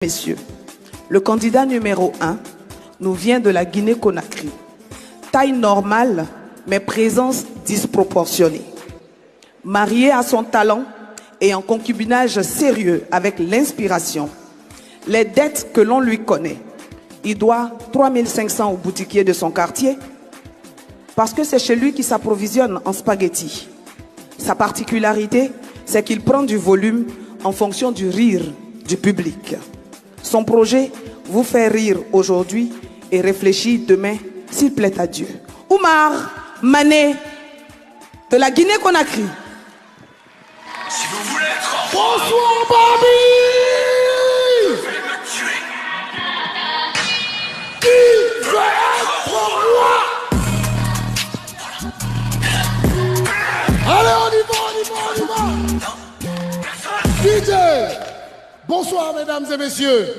Messieurs, le candidat numéro 1 nous vient de la Guinée-Conakry. Taille normale, mais présence disproportionnée. Marié à son talent et en concubinage sérieux avec l'inspiration, les dettes que l'on lui connaît, il doit 3500 au boutiquier de son quartier parce que c'est chez lui qu'il s'approvisionne en spaghettis. Sa particularité, c'est qu'il prend du volume en fonction du rire du public. Son projet, vous faire rire aujourd'hui et réfléchir demain, s'il plaît à Dieu. Oumar Mané de la Guinée-Conakry. Si vous voulez être bonsoir, Barbie. Vous allez me tuer. Qui veut être roi? Allez, on y va. DJ, bonsoir mesdames et messieurs.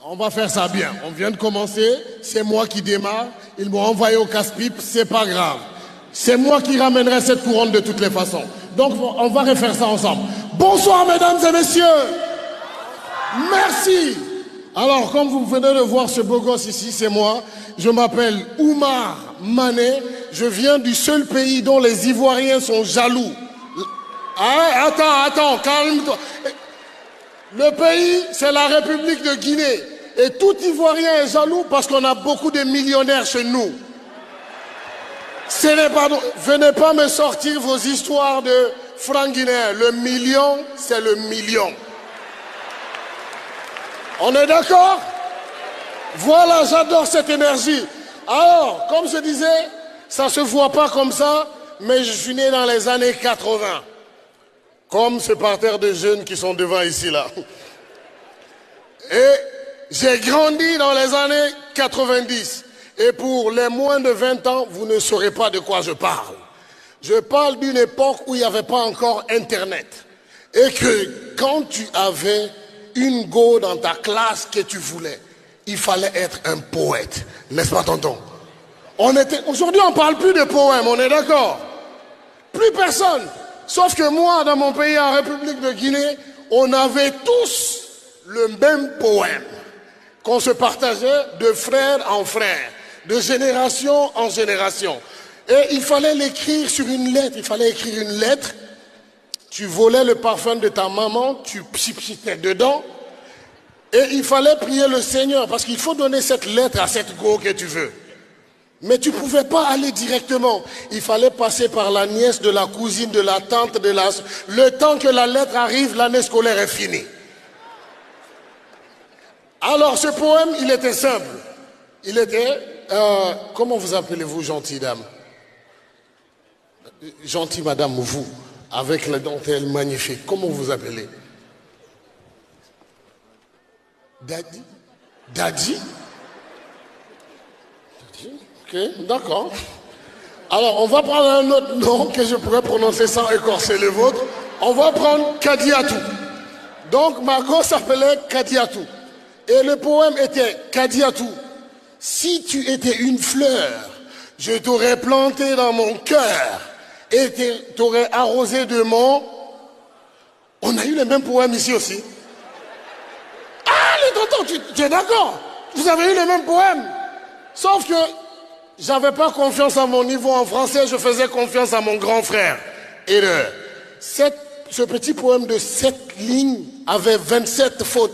On va faire ça bien. On vient de commencer, c'est moi qui démarre. Ils m'ont envoyé au casse-pipe, c'est pas grave. C'est moi qui ramènerai cette couronne de toutes les façons. Donc on va refaire ça ensemble. Bonsoir mesdames et messieurs. Merci. Alors comme vous venez de voir ce beau gosse ici, c'est moi. Je m'appelle Oumar Mané. Je viens du seul pays dont les Ivoiriens sont jaloux. Ah, attends, calme-toi. Le pays, c'est la République de Guinée. Et tout Ivoirien est jaloux parce qu'on a beaucoup de millionnaires chez nous. Venez pas me sortir vos histoires de francs guinéens. Le million, c'est le million. On est d'accord? Voilà, j'adore cette énergie. Alors, comme je disais, ça se voit pas comme ça, mais je suis né dans les années 80. Comme ce parterre de jeunes qui sont devant ici, là. Et j'ai grandi dans les années 90. Et pour les moins de 20 ans, vous ne saurez pas de quoi je parle. Je parle d'une époque où il n'y avait pas encore Internet. Et que quand tu avais une go dans ta classe que tu voulais, il fallait être un poète. N'est-ce pas, tonton? Aujourd'hui, on ne parle plus de poèmes, on est d'accord? Plus personne. Sauf que moi, dans mon pays, en République de Guinée, on avait tous le même poème qu'on se partageait de frère en frère, de génération en génération. Et il fallait l'écrire sur une lettre. Il fallait écrire une lettre. Tu volais le parfum de ta maman, tu pchitais dedans. Et il fallait prier le Seigneur, parce qu'il faut donner cette lettre à cette go que tu veux. Mais tu ne pouvais pas aller directement. Il fallait passer par la nièce, de la cousine, de la tante, le temps que la lettre arrive, l'année scolaire est finie. Alors ce poème, il était simple. Il était... comment vous appelez-vous, gentille dame? Gentille madame, vous, avec la dentelle magnifique. Comment vous appelez? Daddy? Daddy? Ok, d'accord. Alors, on va prendre un autre nom que je pourrais prononcer sans écorcher le vôtre. On va prendre Kadiatou. Donc, ma gosse s'appelait Kadiatou. Et le poème était Kadiatou. Si tu étais une fleur, je t'aurais planté dans mon cœur et t'aurais arrosé de mon... On a eu le même poème ici aussi. Ah, les tontons, tu es d'accord? Vous avez eu le même poème. Sauf que j'avais pas confiance à mon niveau en français, je faisais confiance à mon grand frère. Et ce petit poème de 7 lignes avait 27 fautes,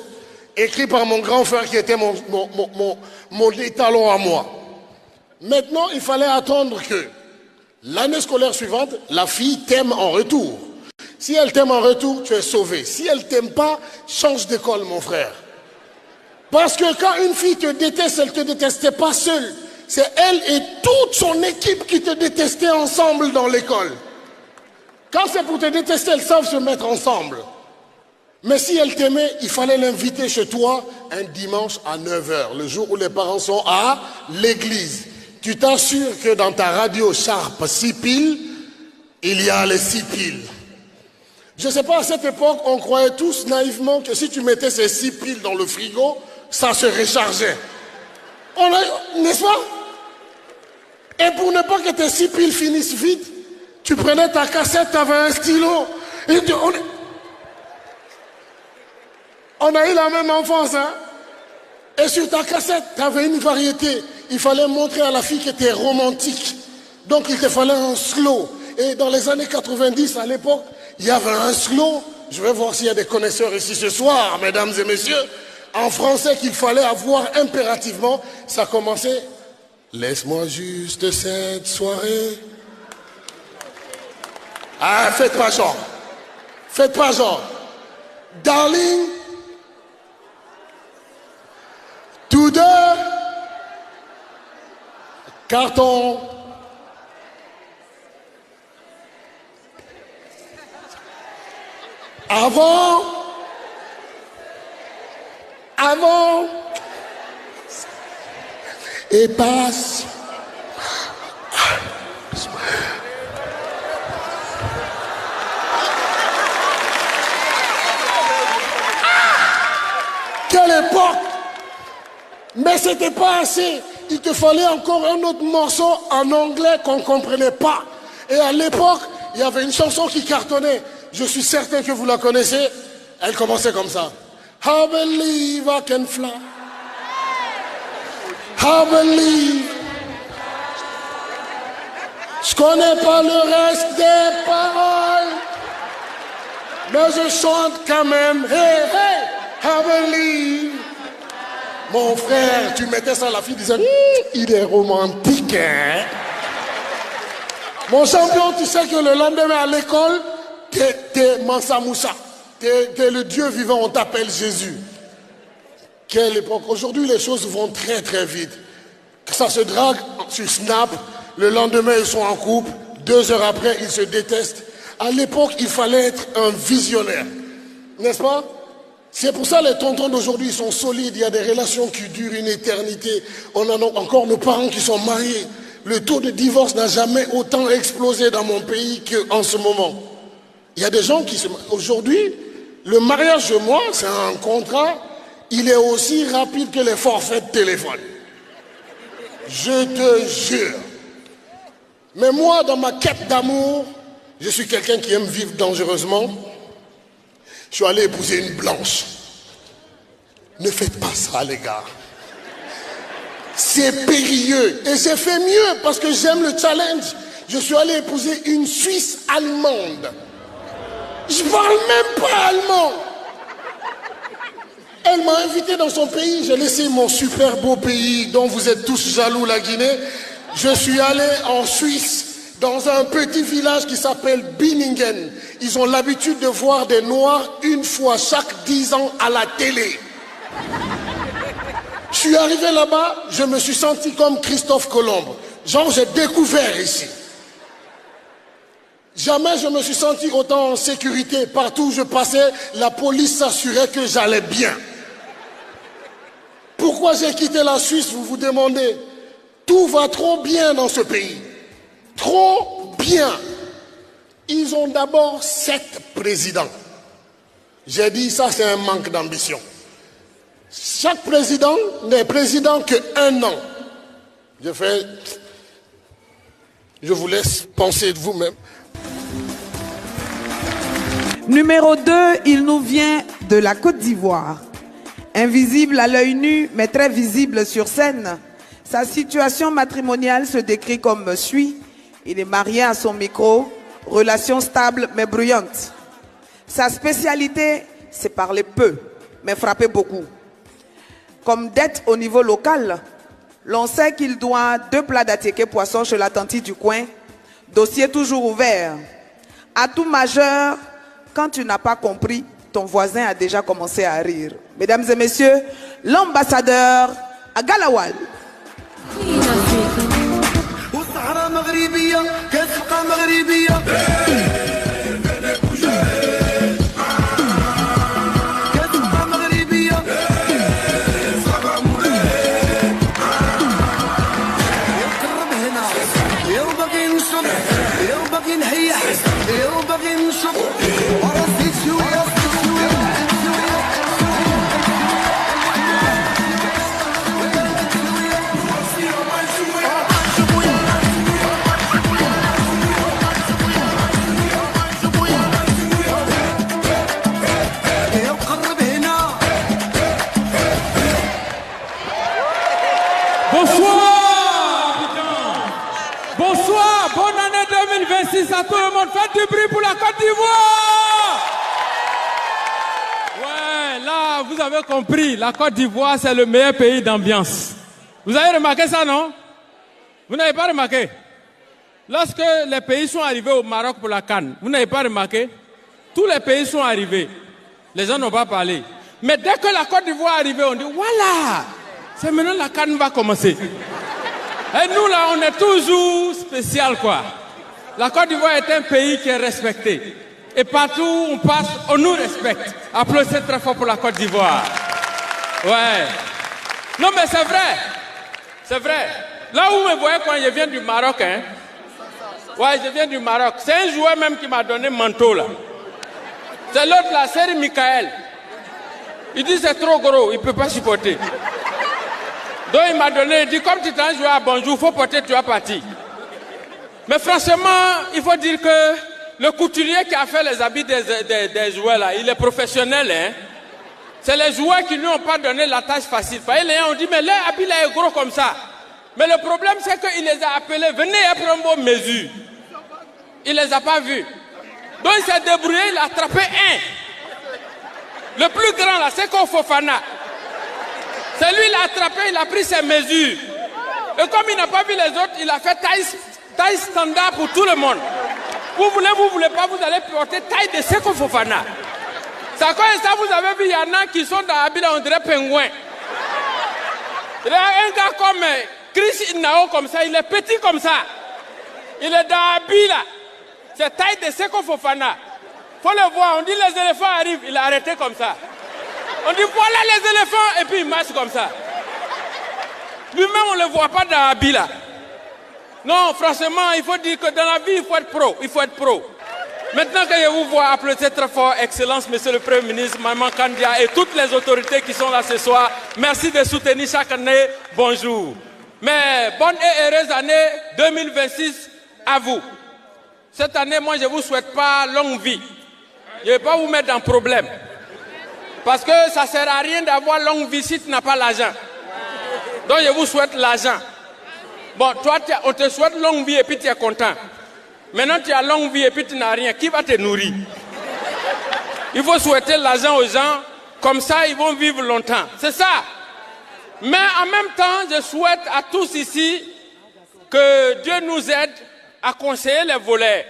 écrit par mon grand frère qui était mon étalon à moi. Maintenant, il fallait attendre que l'année scolaire suivante, la fille t'aime en retour. Si elle t'aime en retour, tu es sauvé. Si elle t'aime pas, change d'école, mon frère. Parce que quand une fille te déteste, elle ne te détestait pas seule. C'est elle et toute son équipe qui te détestaient ensemble dans l'école. Quand c'est pour te détester, elles savent se mettre ensemble. Mais si elle t'aimait, il fallait l'inviter chez toi un dimanche à 9h, le jour où les parents sont à l'église. Tu t'assures que dans ta radio Sharp 6 piles, il y a les 6 piles. Je ne sais pas, à cette époque, on croyait tous naïvement que si tu mettais ces 6 piles dans le frigo, ça se rechargeait. N'est-ce pas? Et pour ne pas que tes 6 piles finissent vite, tu prenais ta cassette, tu avais un stylo. Et On a eu la même enfance, hein? Et sur ta cassette, tu avais une variété. Il fallait montrer à la fille qu'elle était romantique. Donc il te fallait un slow. Et dans les années 90, à l'époque, il y avait un slow. Je vais voir s'il y a des connaisseurs ici ce soir, mesdames et messieurs. En français qu'il fallait avoir impérativement. Ça commençait. Laisse-moi juste cette soirée. Ah, faites pas genre. Faites pas genre. Darling. Tous deux. Carton. Avant. Et passe. Quelle époque! Mais c'était pas assez. Il te fallait encore un autre morceau en anglais qu'on ne comprenait pas. Et à l'époque, il y avait une chanson qui cartonnait. Je suis certain que vous la connaissez. Elle commençait comme ça. I believe I can fly. I believe. Je connais pas le reste des paroles. Mais je chante quand même. Hey, hey, I believe. Mon frère, tu mettais ça, la fille disait, il est romantique, hein? Mon champion, tu sais que le lendemain à l'école, t'es Mansa Moussa. T'es le Dieu vivant, on t'appelle Jésus. Quelle époque. Aujourd'hui, les choses vont très très vite. Ça se drague sur Snap, le lendemain, ils sont en couple, 2 heures après, ils se détestent. À l'époque, il fallait être un visionnaire. N'est-ce pas? C'est pour ça que les tontons d'aujourd'hui sont solides, il y a des relations qui durent une éternité. On a encore nos parents qui sont mariés. Le taux de divorce n'a jamais autant explosé dans mon pays qu'en ce moment. Il y a des gens qui se... Aujourd'hui, le mariage de moi, c'est un contrat, il est aussi rapide que les forfaits de téléphone. Je te jure. Mais moi, dans ma quête d'amour, je suis quelqu'un qui aime vivre dangereusement. Je suis allé épouser une blanche. Ne faites pas ça, les gars. C'est périlleux. Et j'ai fait mieux parce que j'aime le challenge. Je suis allé épouser une Suisse allemande. Je parle même pas allemand. Elle m'a invité dans son pays. J'ai laissé mon super beau pays dont vous êtes tous jaloux, la Guinée. Je suis allé en Suisse, dans un petit village qui s'appelle Binningen. Ils ont l'habitude de voir des Noirs une fois chaque 10 ans à la télé. Je suis arrivé là-bas, je me suis senti comme Christophe Colomb. Genre, j'ai découvert ici. Jamais je me suis senti autant en sécurité. Partout où je passais, la police s'assurait que j'allais bien. Pourquoi j'ai quitté la Suisse, vous vous demandez? Tout va trop bien dans ce pays. Trop bien. Ils ont d'abord 7 présidents. J'ai dit, ça c'est un manque d'ambition. Chaque président n'est président qu'1 an. Je vous laisse penser de vous-même. Numéro 2, il nous vient de la Côte d'Ivoire. Invisible à l'œil nu, mais très visible sur scène. Sa situation matrimoniale se décrit comme suit. Il est marié à son micro, relation stable mais bruyante. Sa spécialité, c'est parler peu, mais frapper beaucoup. Comme dette au niveau local, l'on sait qu'il doit 2 plats d'attiéké poisson chez la tante du coin, dossier toujours ouvert. Atout majeur, quand tu n'as pas compris, ton voisin a déjà commencé à rire. Mesdames et messieurs, l'ambassadeur à Galawal. 106 à tout le monde. Faites du bruit pour la Côte d'Ivoire. Ouais, là, vous avez compris. La Côte d'Ivoire, c'est le meilleur pays d'ambiance. Vous avez remarqué ça, non? Vous n'avez pas remarqué? Lorsque les pays sont arrivés au Maroc pour la CAN, vous n'avez pas remarqué? Tous les pays sont arrivés. Les gens n'ont pas parlé. Mais dès que la Côte d'Ivoire est arrivée, on dit, voilà, c'est maintenant la CAN va commencer. Et nous, là, on est toujours spécial, quoi. La Côte d'Ivoire est un pays qui est respecté. Et partout où on passe, on nous respecte. Applaudissez très fort pour la Côte d'Ivoire. Ouais. Non, mais c'est vrai. C'est vrai. Là où vous me voyez quand je viens du Maroc, hein. Ouais, je viens du Maroc. C'est un joueur même qui m'a donné manteau, là. C'est l'autre, là, c'est Michael. Il dit c'est trop gros, il ne peut pas supporter. Donc il m'a donné, il dit comme tu t'en joué à Bonjour, il faut porter, tu vas partir. Mais franchement, il faut dire que le couturier qui a fait les habits des joueurs là, il est professionnel. Hein? C'est les joueurs qui ne lui ont pas donné la tâche facile. On dit mais leur habit là est gros comme ça. Mais le problème c'est qu'il les a appelés, venez prendre vos mesures. Il ne les a pas vus. Donc il s'est débrouillé, il a attrapé un. Le plus grand là, c'est Fofana. C'est lui, il a attrapé, il a pris ses mesures. Et comme il n'a pas vu les autres, il a fait taille standard pour tout le monde. Vous voulez pas, vous allez porter taille de Seko Fofana. C'est à cause de ça, vous avez vu, il y en a qui sont dans Abila, on dirait pingouin. Il y a un gars comme Chris Inao, comme ça, il est petit comme ça. Il est dans Abila. C'est taille de Seko Fofana. Faut le voir, on dit les éléphants arrivent, il est arrêté comme ça. On dit voilà les éléphants et puis il marche comme ça. Lui-même on ne le voit pas dans Abila. Non, franchement, il faut dire que dans la vie, il faut être pro. Il faut être pro. Maintenant que je vous vois, applaudissez très fort, Excellence, Monsieur le Premier ministre, Maman Kandia et toutes les autorités qui sont là ce soir. Merci de soutenir chaque année. Bonjour. Mais bonne et heureuse année 2026 à vous. Cette année, moi, je ne vous souhaite pas longue vie. Je ne vais pas vous mettre dans problème. Parce que ça ne sert à rien d'avoir longue vie si tu n'as pas l'argent. Donc je vous souhaite l'argent. Bon, toi, on te souhaite longue vie et puis tu es content. Maintenant, tu as longue vie et puis tu n'as rien. Qui va te nourrir? Il faut souhaiter l'argent aux gens. Comme ça, ils vont vivre longtemps. C'est ça. Mais en même temps, je souhaite à tous ici que Dieu nous aide à conseiller les voleurs.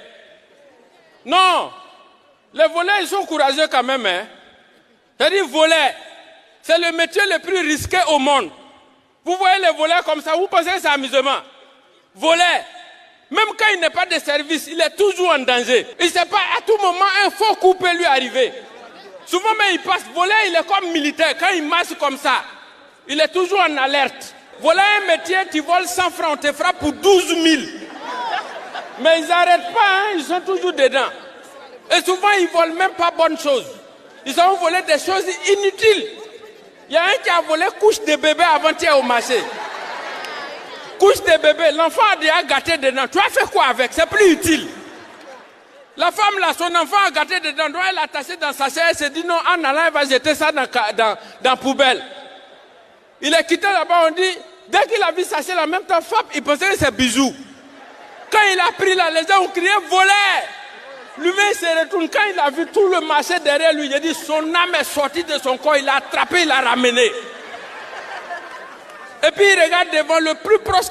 Non. Les voleurs, ils sont courageux quand même. Hein? C'est-à-dire, voler, c'est le métier le plus risqué au monde. Vous voyez les voleurs comme ça, vous pensez que c'est amusement. Voler, même quand il n'est pas de service, il est toujours en danger. Il ne sait pas, à tout moment, un faux coup peut lui arriver. Souvent, mais il passe, voler, il est comme militaire. Quand il marche comme ça, il est toujours en alerte. Voler un métier, tu voles 100 francs, on te frappe pour 12 000. Mais ils n'arrêtent pas, hein, ils sont toujours dedans. Et souvent, ils ne volent même pas bonnes choses. Ils ont volé des choses inutiles. Il y a un qui a volé couche de bébé avant-hier au marché. Couche de bébé, l'enfant a déjà gâté dedans. Tu as fait quoi avec? C'est plus utile. La femme, là, son enfant a gâté dedans. Donc elle l'a attaché dans sa chaise. Elle s'est dit non, en allant, elle va jeter ça dans la poubelle. Il est quitté là-bas, on dit, dès qu'il a vu sa chaise en même temps, il pensait que c'est bisou. Quand il a pris là, les gens ont crié volé. Lui-même, il se retourne. Quand il a vu tout le marché derrière lui, il a dit son âme est sortie de son corps. Il l'a attrapé, il l'a ramené. Et puis il regarde devant le plus proche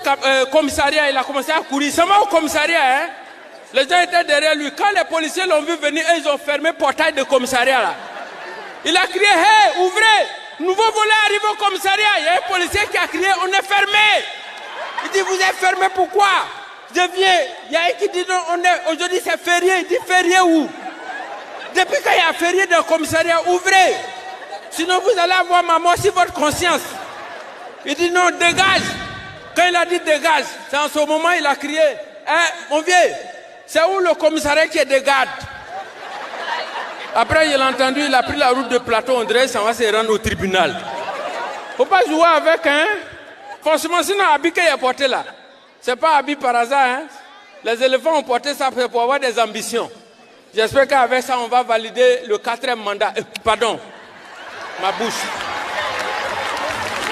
commissariat. Il a commencé à courir. Seulement au commissariat, hein. Les gens étaient derrière lui. Quand les policiers l'ont vu venir, ils ont fermé le portail du commissariat là. Il a crié, hey, ouvrez! Nouveau volet arrive au commissariat. Il y a un policier qui a crié, on est fermé! Il dit, vous êtes fermé pourquoi? Je viens, il y a un qui dit non, aujourd'hui c'est férié. Il dit férié où? Depuis qu'il y a férié dans le commissariat, ouvrez. Sinon vous allez avoir ma mort sur votre conscience. Il dit non, dégage. Quand il a dit dégage, c'est en ce moment il a crié, mon vieux, c'est où le commissariat qui est de garde? Après il a entendu, il a pris la route de Plateau, on dirait ça va se rendre au tribunal. Faut pas jouer avec, hein. Franchement, sinon habit qu'il a porté là. C'est pas habit par hasard, hein. Les éléphants ont porté ça pour avoir des ambitions. J'espère qu'avec ça, on va valider le 4e mandat. Pardon, ma bouche.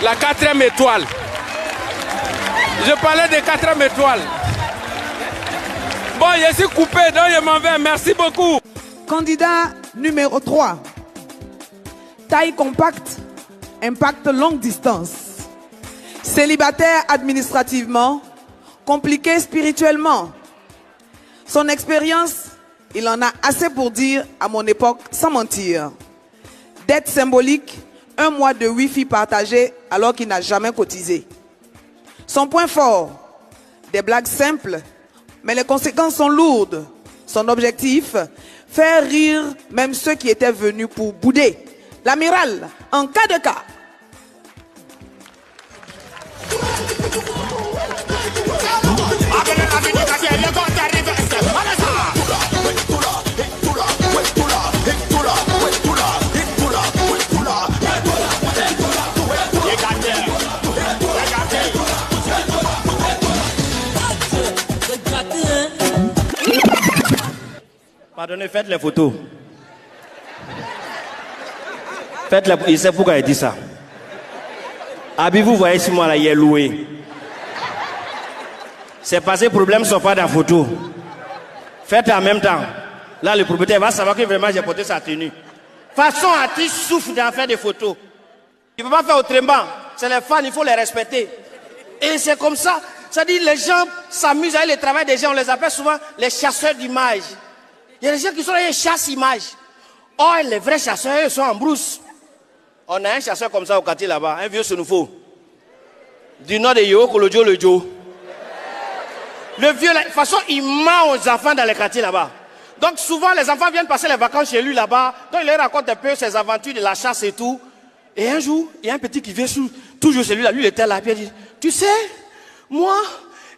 La 4e étoile. Je parlais de 4e étoile. Bon, je suis coupé, donc je m'en vais. Merci beaucoup. Candidat numéro 3. Taille compacte, impact longue distance. Célibataire administrativement, compliqué spirituellement. Son expérience, il en a assez pour dire à mon époque sans mentir. Dette symbolique, 1 mois de wifi partagé alors qu'il n'a jamais cotisé. Son point fort, des blagues simples, mais les conséquences sont lourdes. Son objectif, faire rire même ceux qui étaient venus pour bouder. L'amiral, en cas de cas. Pardonnez, faites les photos. Faites les... Il sait pourquoi il dit ça. Abi, vous voyez si moi là, il est loué. C'est parce que les problèmes ne sont pas dans la photo. Faites en même temps. Là, le propriétaire va savoir que vraiment j'ai porté sa tenue. Façon artiste souffre d'en faire des photos. Il ne peut pas faire autrement. C'est les fans, il faut les respecter. Et c'est comme ça. Ça dit, les gens s'amusent avec le travail des gens. On les appelle souvent les chasseurs d'images. Il y a des gens qui sont là, ils chassent images. Or, les vrais chasseurs, ils sont en brousse. On a un chasseur comme ça au quartier là-bas, un vieux Senufo. Du nom de Yo, Kolojo, le Joe. Le vieux, de toute façon, il ment aux enfants dans les quartiers là-bas. Donc, souvent, les enfants viennent passer les vacances chez lui là-bas. Donc, il leur raconte un peu ses aventures de la chasse et tout. Et un jour, il y a un petit qui vient toujours chez lui là. Lui, il était là. Puis il dit, tu sais, moi,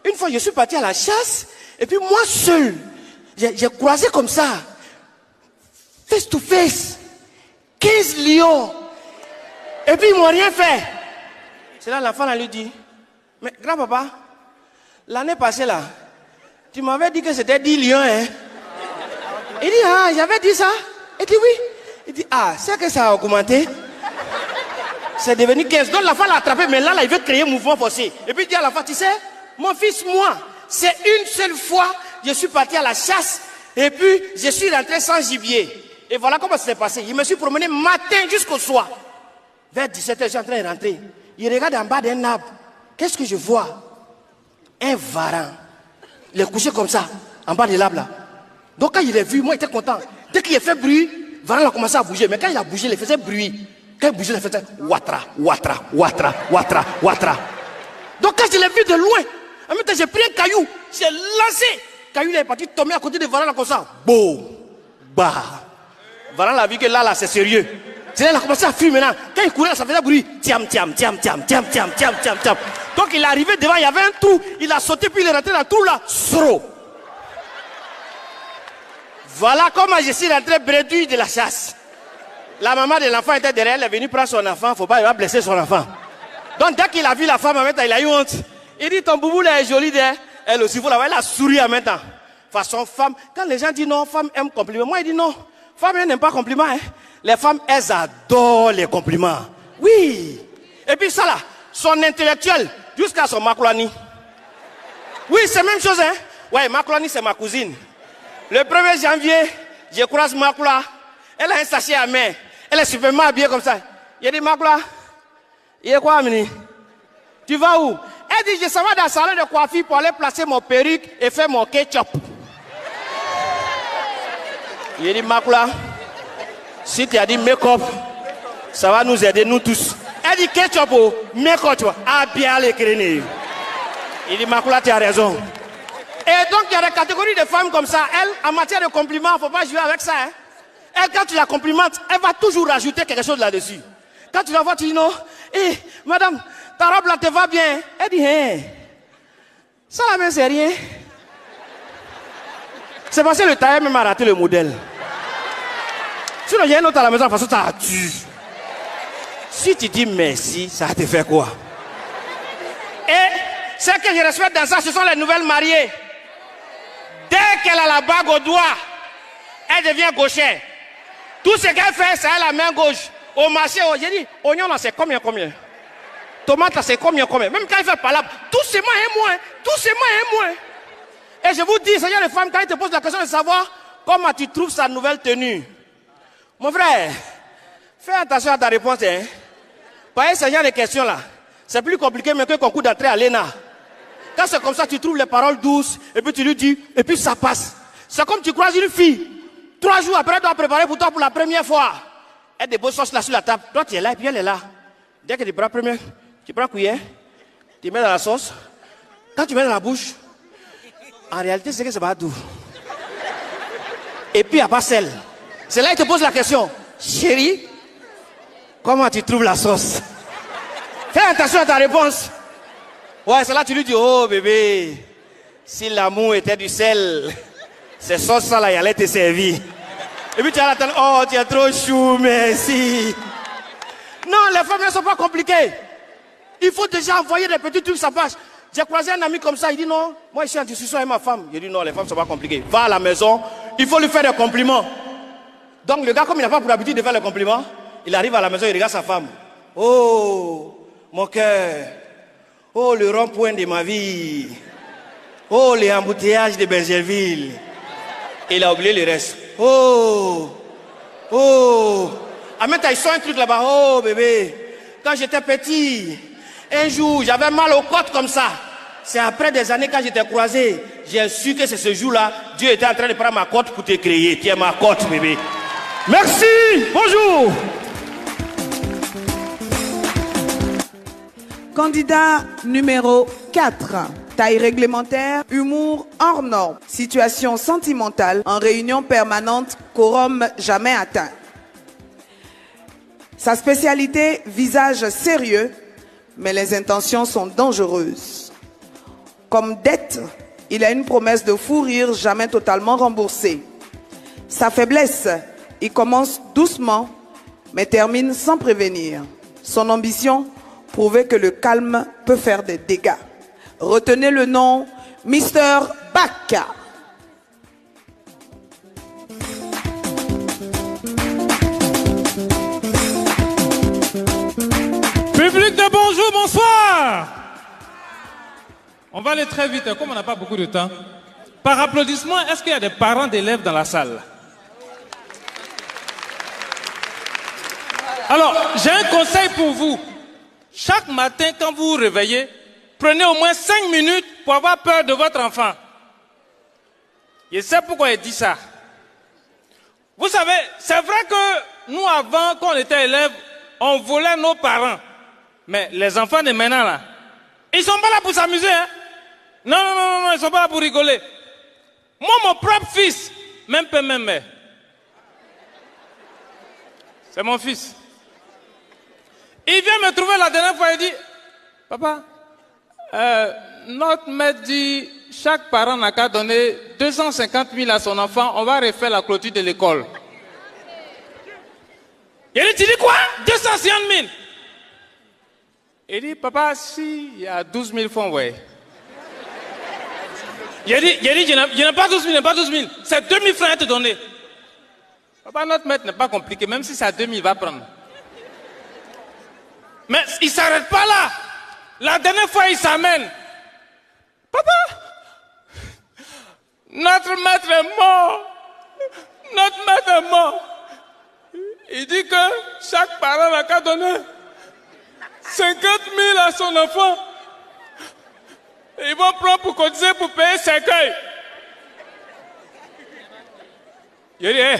une fois, je suis parti à la chasse. Et puis, moi seul, j'ai croisé comme ça, face to face, 15 lions. Et puis ils m'ont rien fait. C'est là l'enfant lui dit, mais grand-papa, l'année passée là, tu m'avais dit que c'était 10 lions, hein? Il dit, ah, j'avais dit ça? Il dit oui. Il dit, ah, c'est que ça a augmenté. C'est devenu 15. Donc l'enfant l'a attrapé, mais là, il veut créer un mouvement forcé. Et puis il dit à l'enfant, tu sais, mon fils, moi, c'est une seule fois, je suis parti à la chasse, et puis je suis rentré sans gibier. Et voilà comment ça s'est passé. Je me suis promené matin jusqu'au soir. Vers 17h, je suis en train de rentrer. Il regarde en bas d'un arbre. Qu'est-ce que je vois? Un varan. Il est couché comme ça, en bas de l'arbre là. Donc quand il est vu, moi j'étais content. Dès qu'il a fait bruit, varan a commencé à bouger. Mais quand il a bougé, il faisait bruit. Quand il bougeait, il faisait watra, watra, watra, watra, watra. Donc quand je l'ai vu de loin, en même temps j'ai pris un caillou, j'ai lancé. Le caillou il est parti tomber à côté de varan là comme ça. Boum, bah. Varan a vu que là c'est sérieux. C'est là, il a commencé à fuir maintenant. Quand il courait, ça faisait bruit. Tiam, tiam, tiam, tiam, tiam, tiam, tiam, tiam, tiam. Donc il est arrivé devant, il y avait un trou. Il a sauté, puis il est rentré dans le trou là. Sro. Voilà comment je suis rentré bredouille de la chasse. La maman de l'enfant était derrière, elle est venue prendre son enfant. Faut pas, il va blesser son enfant. Donc dès qu'il a vu la femme en même temps, il a eu honte. Il dit, ton boubou là est joli derrière. Elle aussi, vous la voyez, elle a souri en même temps. Façon femme, quand les gens disent non, femme aime compliment. Moi, il dit non, femme elle n'aime pas compliment. Hein. Les femmes, elles adorent les compliments. Oui. Et puis ça là, son intellectuel, jusqu'à son Makolani. Oui, c'est la même chose, hein. Ouais, Makolani, c'est ma cousine. Le 1er janvier, je croise Makola. Elle a un sachet à main. Elle est superment habillée comme ça. Il dit, Makola, il est quoi, Amini? Tu vas où? Elle dit, je s'en vais dans le salon de coiffure pour aller placer mon perruque et faire mon ketchup. Il dit, Makola, si tu as dit make-up, ça va nous aider, nous tous. Elle dit ketchup, make-up, tu vois. Ah, bien les crénés. Il dit, Makola, tu as raison. Et donc, il y a des catégories de femmes comme ça. Elle, en matière de compliments, il ne faut pas jouer avec ça. Hein. Elle, quand tu la complimentes, elle va toujours rajouter quelque chose là-dessus. Quand tu la vois, tu dis non. Eh, madame, ta robe là te va bien. Elle dit, hein. Ça là même, c'est rien. C'est parce que le tailleur même a raté le modèle. Sinon, il y a un autre à la maison, de toute façon, ça a tué. Si tu dis merci, ça va te faire quoi? Et ce que je respecte dans ça, ce sont les nouvelles mariées. Dès qu'elle a la bague au doigt, elle devient gauchère. Tout ce qu'elle fait, c'est la main gauche. Au marché, j'ai dit, oignon là, c'est combien? Tomate là, c'est combien? Même quand elle fait palabre, tout c'est moins et moins. Tout c'est moins et moins. Et je vous dis, Seigneur les femmes, quand il te pose la question de savoir comment tu trouves sa nouvelle tenue. Mon frère, fais attention à ta réponse. Hein. Pas ce genre de questions là. C'est plus compliqué mais que concours d'entrée à l'ENA. Quand c'est comme ça, tu trouves les paroles douces, et puis tu lui dis, et puis ça passe. C'est comme tu croises une fille. 3 jours après, elle doit préparer pour toi pour la première fois. Elle dépose sauce là sur la table. Toi, tu es là, et puis elle est là. Dès que tu prends la cuillère, tu mets dans la sauce. Quand tu mets dans la bouche, en réalité, c'est que c'est pas doux. Et puis, il n'y a pas sel. C'est là qu'il te pose la question. Chérie, comment tu trouves la sauce? Fais attention à ta réponse. Ouais, c'est là que tu lui dis, oh bébé, si l'amour était du sel, ces sauces là, il allait te servir. Et puis tu as l'attendre, oh tu es trop chou, merci. Non, les femmes ne sont pas compliquées. Il faut déjà envoyer des petits trucs, ça passe. J'ai croisé un ami comme ça, il dit non, moi je suis en discussion avec ma femme. Il dit non, les femmes ne sont pas compliquées. Va à la maison, il faut lui faire des compliments. Donc le gars, comme il n'a pas pour l'habitude de faire les compliments, il arrive à la maison, il regarde sa femme. Oh, mon cœur. Oh, le rond-point de ma vie. Oh, les embouteillages de Bergerville. Et il a oublié le reste. Oh, oh. Ah, mais ils sont un truc là-bas. Oh, bébé. Quand j'étais petit, un jour, j'avais mal aux côtes comme ça. C'est après des années, quand j'étais croisé, j'ai su que c'est ce jour-là, Dieu était en train de prendre ma côte pour te créer. Tu es ma côte, bébé. Merci. Bonjour. Candidat numéro 4. Taille réglementaire, humour hors norme, situation sentimentale, en réunion permanente, quorum jamais atteint. Sa spécialité, visage sérieux, mais les intentions sont dangereuses. Comme dette, il a une promesse de fou rire jamais totalement remboursée. Sa faiblesse, il commence doucement, mais termine sans prévenir. Son ambition, prouver que le calme peut faire des dégâts. Retenez le nom Mr. Baka. Public de bonjour, bonsoir. On va aller très vite, comme on n'a pas beaucoup de temps. Par applaudissement, est-ce qu'il y a des parents d'élèves dans la salle? Alors, j'ai un conseil pour vous. Chaque matin, quand vous vous réveillez, prenez au moins 5 minutes pour avoir peur de votre enfant. Je sais pourquoi il dit ça. Vous savez, c'est vrai que nous, avant, quand on était élèves, on volait nos parents. Mais les enfants de maintenant, là, ils ne sont pas là pour s'amuser. Hein? Non, ils ne sont pas là pour rigoler. Moi, mon propre fils, même pas même mère. C'est mon fils. Il vient me trouver la dernière fois, il dit, papa, notre maître dit, chaque parent n'a qu'à donner 250 000 à son enfant, on va refaire la clôture de l'école. Il dit, tu dis quoi? 250 000? Il dit, papa, si, il y a 12 000 francs, ouais. Il dit, je n'ai pas 12 000, je n'ai pas 12 000. C'est 2 000 francs à te donner. Papa, notre maître n'est pas compliqué, même si c'est à 2 000, il va prendre. Mais il ne s'arrête pas là. La dernière fois, il s'amène. Papa, notre maître est mort. Notre maître est mort. Il dit que chaque parent n'a qu'à donner 50 000 à son enfant. Ils vont prendre pour cotiser pour payer ses cueils. Il dit, hey,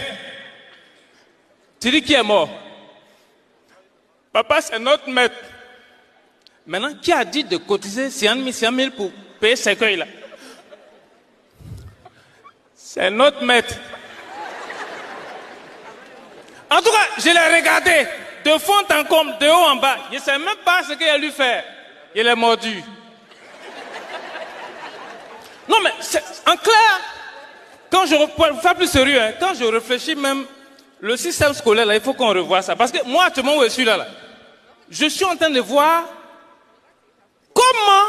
tu dis qui est mort? Papa, c'est notre maître. Maintenant, qui a dit de cotiser 100 000 pour payer ces cueils-là? C'est notre maître. En tout cas, je l'ai regardé de fond en comble, de haut en bas. Je ne sais même pas ce qu'il a lui faire. Il est mordu. Non, mais en clair, quand je faire plus sérieux, hein, quand je réfléchis même, le système scolaire, là, il faut qu'on revoie ça. Parce que moi, actuellement, où je suis là, je suis en train de voir comment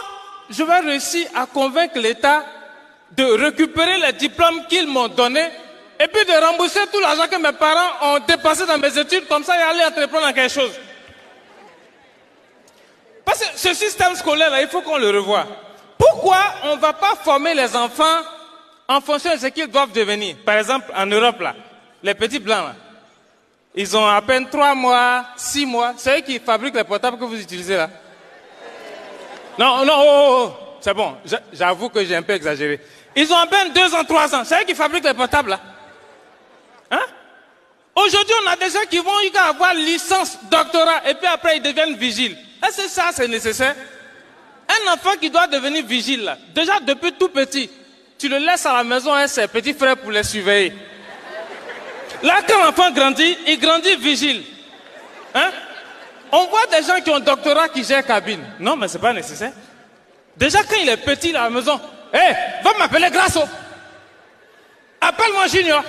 je vais réussir à convaincre l'État de récupérer les diplômes qu'ils m'ont donnés et puis de rembourser tout l'argent que mes parents ont dépensé dans mes études, comme ça, et aller entreprendre dans quelque chose. Parce que ce système scolaire-là, il faut qu'on le revoie. Pourquoi on ne va pas former les enfants en fonction de ce qu'ils doivent devenir. Par exemple, en Europe, là, les petits blancs, là, ils ont à peine 3 mois, 6 mois. C'est eux qui fabriquent les portables que vous utilisez là. Non, non, oh, c'est bon. J'avoue que j'ai un peu exagéré. Ils ont à peine 2 ans, 3 ans. C'est eux qui fabriquent les portables là. Hein? Aujourd'hui, on a des gens qui vont avoir licence, doctorat, et puis après ils deviennent vigiles. Est-ce que ça, c'est nécessaire? Un enfant qui doit devenir vigile, là, déjà depuis tout petit, tu le laisses à la maison avec ses petits frères pour les surveiller. Là, quand l'enfant grandit, il grandit vigile. Hein? On voit des gens qui ont doctorat qui gèrent cabine. Non, mais c'est pas nécessaire. Déjà, quand il est petit là, à la maison, hé, va m'appeler Grasso. Appelle-moi Junior.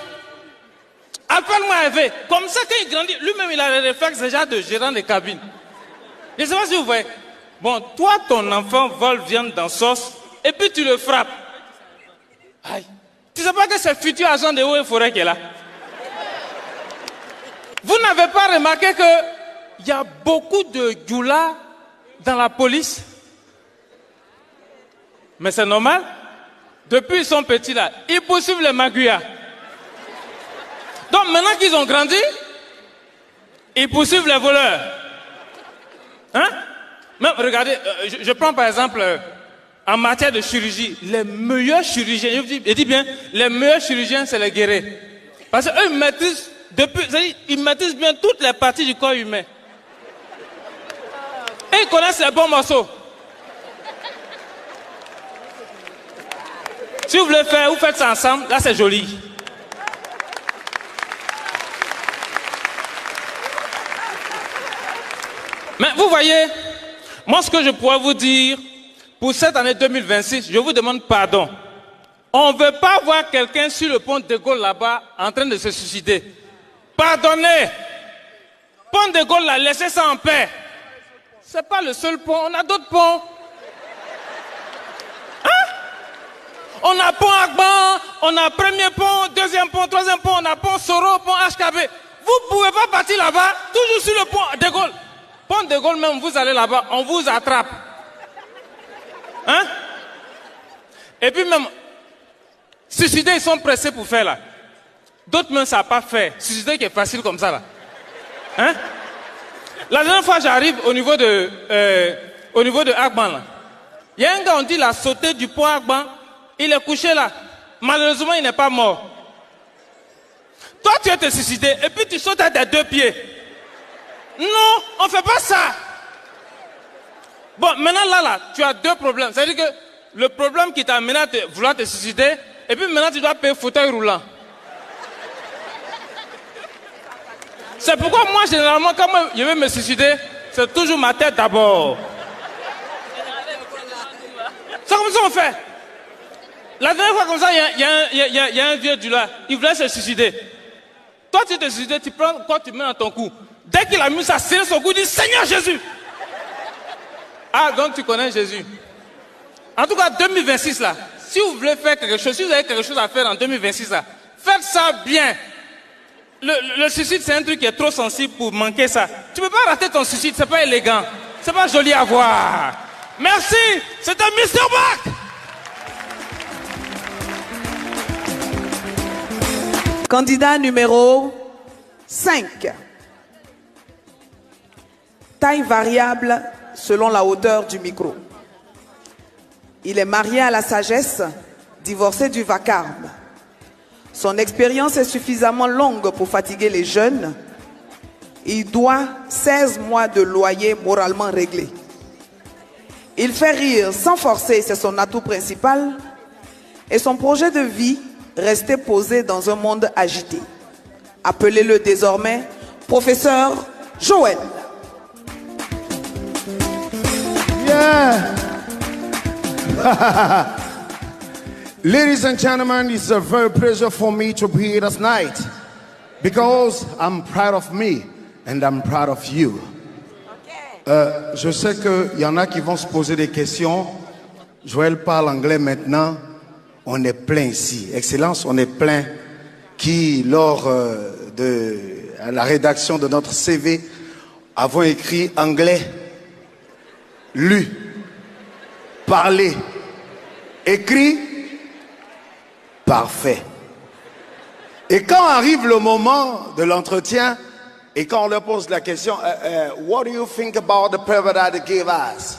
Appelle-moi Hervé. Comme ça, quand il grandit, lui-même, il a les réflexes déjà de gérant de cabine. Je ne sais pas si vous voyez. Bon, toi, ton enfant vole viande dans sauce, et puis tu le frappes. Aïe. Tu ne sais pas que c'est le futur agent de Eaux et Forêts qui est là. Vous n'avez pas remarqué qu'il y a beaucoup de goulas dans la police? Mais c'est normal. Depuis ils sont petits là, ils poursuivent les magouillas. Donc maintenant qu'ils ont grandi, ils poursuivent les voleurs. Hein? Même, regardez, je prends par exemple, en matière de chirurgie, les meilleurs chirurgiens, je dis bien, les meilleurs chirurgiens, c'est les guerriers. Parce qu'eux, ils maîtrisent bien toutes les parties du corps humain. Et ils connaissent les bons morceaux. Si vous voulez faire, vous faites ça ensemble, là c'est joli. Mais vous voyez, moi ce que je pourrais vous dire, pour cette année 2026, je vous demande pardon. On ne veut pas voir quelqu'un sur le pont de Gaulle là-bas en train de se suicider. Pardonnez. Pont de Gaulle là, laissez ça en paix. Ce n'est pas le seul pont, on a d'autres ponts. Hein? On a pont Agban, on a premier pont, deuxième pont, troisième pont, on a pont Soro, pont HKB. Vous ne pouvez pas partir là-bas, toujours sur le pont de Gaulle. Pont de Gaulle même, vous allez là-bas, on vous attrape. Hein? Et puis même, suicider, ils sont pressés pour faire là. D'autres même, ça n'a pas fait. Suicider qui est facile comme ça là. Hein? La dernière fois, j'arrive au niveau de Agban là. Il y a un gars, on dit, il a sauté du pont Agban. Il est couché là. Malheureusement, il n'est pas mort. Toi, tu es te suicidé et puis tu sautes à tes 2 pieds. Non, on ne fait pas ça. Bon, maintenant là, tu as 2 problèmes. C'est-à-dire que le problème qui t'a amené à vouloir te suicider, et puis maintenant tu dois payer fauteuil roulant. C'est pourquoi moi, généralement, quand je vais me suicider, c'est toujours ma tête d'abord. C'est comme ça qu'on fait. La dernière fois comme ça, il y a un vieux du là, il voulait se suicider. Toi, tu te suicides, tu prends quoi, tu mets dans ton cou. Dès qu'il a mis ça, serré son cou, il dit Seigneur Jésus. Ah, donc tu connais Jésus. En tout cas, 2026 là, si vous voulez faire quelque chose, si vous avez quelque chose à faire en 2026 là, faites ça bien. Le suicide, c'est un truc qui est trop sensible pour manquer ça. Tu ne peux pas rater ton suicide, c'est pas élégant. C'est pas joli à voir. Merci, c'était Mr. Bach. Candidat numéro 5. Taille variable selon la hauteur du micro. Il est marié à la sagesse, divorcé du vacarme. Son expérience est suffisamment longue pour fatiguer les jeunes. Il doit 16 mois de loyer moralement réglé. Il fait rire sans forcer, c'est son atout principal. Et son projet de vie, rester posé dans un monde agité. Appelez-le désormais professeur Joël. Yeah. Ladies and gentlemen, it's a very pleasure for me to be here this night because I'm proud of me and I'm proud of you. Je sais qu'il y en a qui vont se poser des questions. Joël parle anglais maintenant. On est plein ici. Excellence, on est plein qui, lors de la rédaction de notre CV, avons écrit anglais, lu, parlé, écrit Parfait. Et quand arrive le moment de l'entretien, et quand on leur pose la question, what do you think about the paper that they gave us?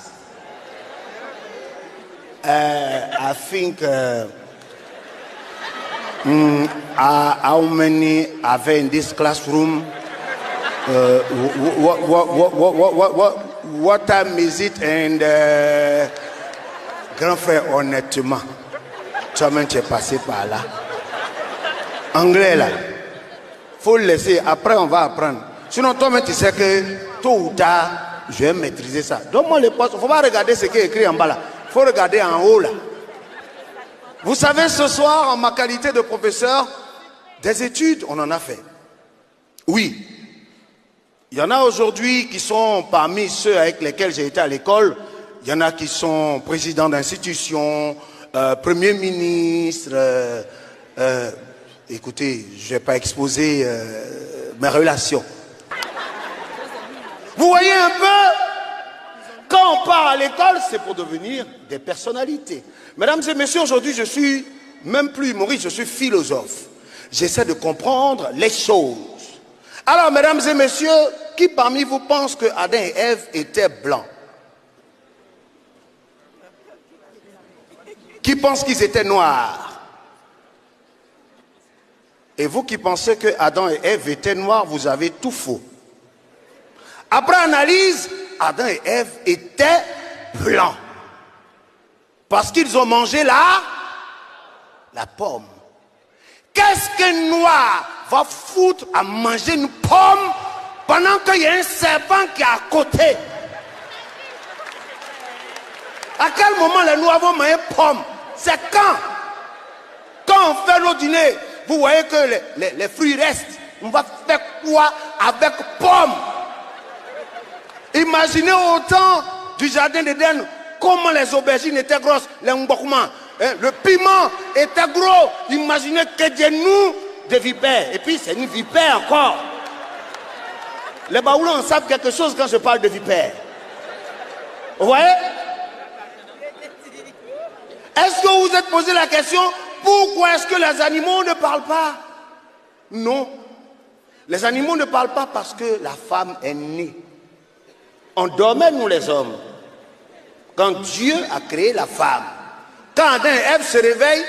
I think, how many are there in this classroom? What time is it? And grand frère, honnêtement, toi-même tu es passé par là. Anglais là, faut le laisser. Après on va apprendre. Sinon toi-même tu sais que tôt ou tard, je vais maîtriser ça. Donne-moi les postes. Faut pas regarder ce qui est écrit en bas là. Faut regarder en haut là. Vous savez, ce soir, en ma qualité de professeur, des études, on en a fait. Oui. Il y en a aujourd'hui qui sont parmi ceux avec lesquels j'ai été à l'école. Il y en a qui sont présidents d'institutions, premiers ministres. Écoutez, je ne vais pas exposer mes relations. Vous voyez un peu, quand on part à l'école, c'est pour devenir des personnalités. Mesdames et messieurs, aujourd'hui, je suis même plus humoriste, je suis philosophe. J'essaie de comprendre les choses. Alors, mesdames et messieurs, qui parmi vous pense que Adam et Ève étaient blancs? Qui pense qu'ils étaient noirs? Et vous qui pensez que Adam et Ève étaient noirs, vous avez tout faux. Après analyse, Adam et Ève étaient blancs. Parce qu'ils ont mangé la pomme. Qu'est-ce qu'un noir va foutre à manger une pomme pendant qu'il y a un serpent qui est à côté? À quel moment les noirs vont manger une pomme? C'est quand? Quand on fait nos dîners, vous voyez que les fruits restent. On va faire quoi avec pomme? Imaginez au temps du jardin d'Éden comment les aubergines étaient grosses, les mbokma, le piment était gros. Imaginez que Dieu nous des vipères. Et puis c'est une vipère encore. Les Baoulons savent quelque chose quand je parle de vipères. Vous voyez? Est-ce que vous vous êtes posé la question, pourquoi est-ce que les animaux ne parlent pas? Non. Les animaux ne parlent pas parce que la femme est née. On dormait, nous les hommes, quand Dieu a créé la femme. Quand Adam et Ève se réveillent,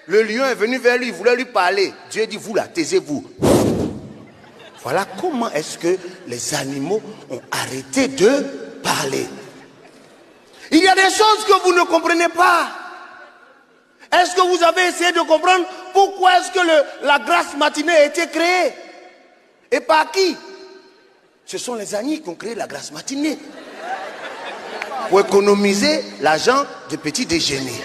le lion est venu vers lui, il voulait lui parler. Dieu dit, vous là, taisez-vous. Voilà comment est-ce que les animaux ont arrêté de parler. Il y a des choses que vous ne comprenez pas. Est-ce que vous avez essayé de comprendre pourquoi est-ce que la grasse matinée a été créée? Et par qui? Ce sont les agneaux qui ont créé la grasse matinée. Pour économiser l'argent du petit déjeuner.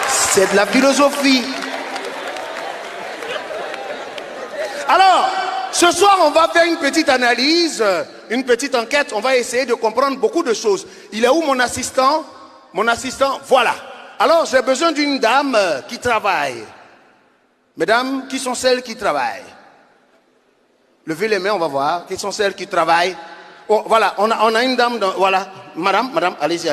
C'est de la philosophie. Alors, ce soir, on va faire une petite analyse, une petite enquête. On va essayer de comprendre beaucoup de choses. Il est où mon assistant? Mon assistant, voilà. Alors, j'ai besoin d'une dame qui travaille. Mesdames, qui sont celles qui travaillent? Levez les mains, on va voir. Qui sont celles qui travaillent? Oh, voilà, on a une dame, voilà. Madame, allez-y.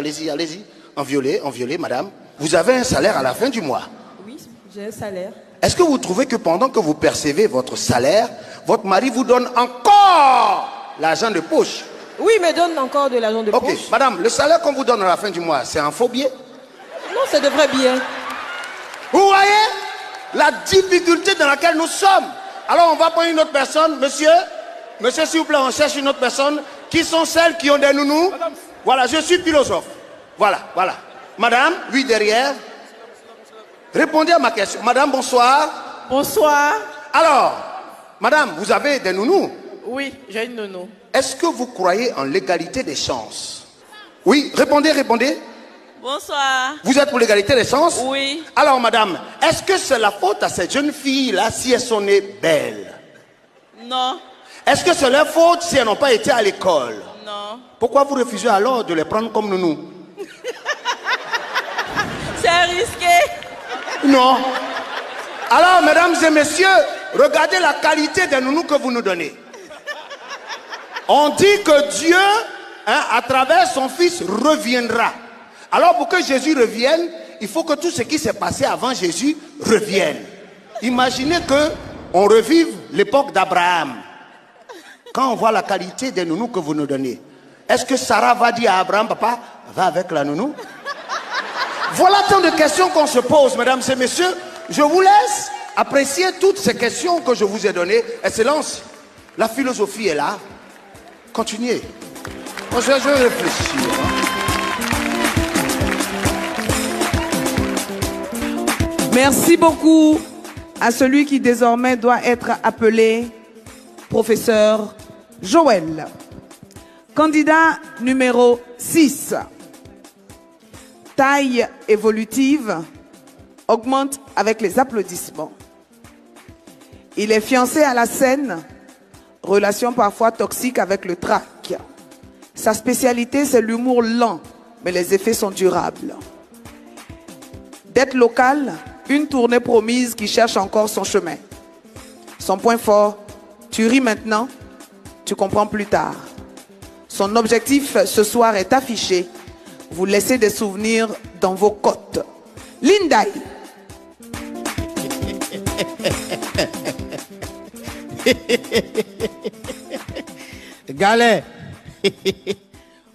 En violet, madame. Vous avez un salaire à la fin du mois? Oui, j'ai un salaire. Est-ce que vous trouvez que pendant que vous percevez votre salaire, votre mari vous donne encore l'argent de poche? Oui, il me donne encore de l'argent de poche. Ok, madame, le salaire qu'on vous donne à la fin du mois, c'est un faux billet? Non, c'est de vrai billet. Vous voyez la difficulté dans laquelle nous sommes. Alors on va prendre une autre personne. Monsieur, s'il vous plaît, on cherche une autre personne. Qui sont celles qui ont des nounous? Voilà, je suis philosophe. Voilà. Madame, oui, derrière. Répondez à ma question. Madame, bonsoir. Bonsoir. Alors, madame, vous avez des nounous? Oui, j'ai une nounou. Est-ce que vous croyez en l'égalité des chances? Oui, répondez. Bonsoir. Vous êtes pour l'égalité des chances? Oui. Alors, madame, est-ce que c'est la faute à ces jeunes filles-là si elles sont nées belles? Non. Est-ce que c'est leur faute si elles n'ont pas été à l'école? Non. Pourquoi vous refusez alors de les prendre comme nounous? C'est risqué. Non. Alors, mesdames et messieurs, regardez la qualité des nounous que vous nous donnez. On dit que Dieu hein, à travers son Fils, reviendra. Alors pour que Jésus revienne, il faut que tout ce qui s'est passé avant Jésus revienne. Imaginez qu'on revive l'époque d'Abraham. Quand on voit la qualité des nounous que vous nous donnez, est-ce que Sarah va dire à Abraham, papa, va avec la nounou? Voilà tant de questions qu'on se pose, mesdames et messieurs. Je vous laisse apprécier toutes ces questions que je vous ai données. Excellence, la philosophie est là. Continuez. Moi, je vais réfléchir. Merci beaucoup à celui qui désormais doit être appelé professeur Joël. Candidat numéro 6. Taille évolutive, augmente avec les applaudissements. Il est fiancé à la scène, relation parfois toxique avec le trac. Sa spécialité, c'est l'humour lent, mais les effets sont durables. Dette locale, une tournée promise qui cherche encore son chemin. Son point fort, tu ris maintenant, tu comprends plus tard. Son objectif ce soir est affiché. Vous laissez des souvenirs dans vos côtes. Lindaï. Galet.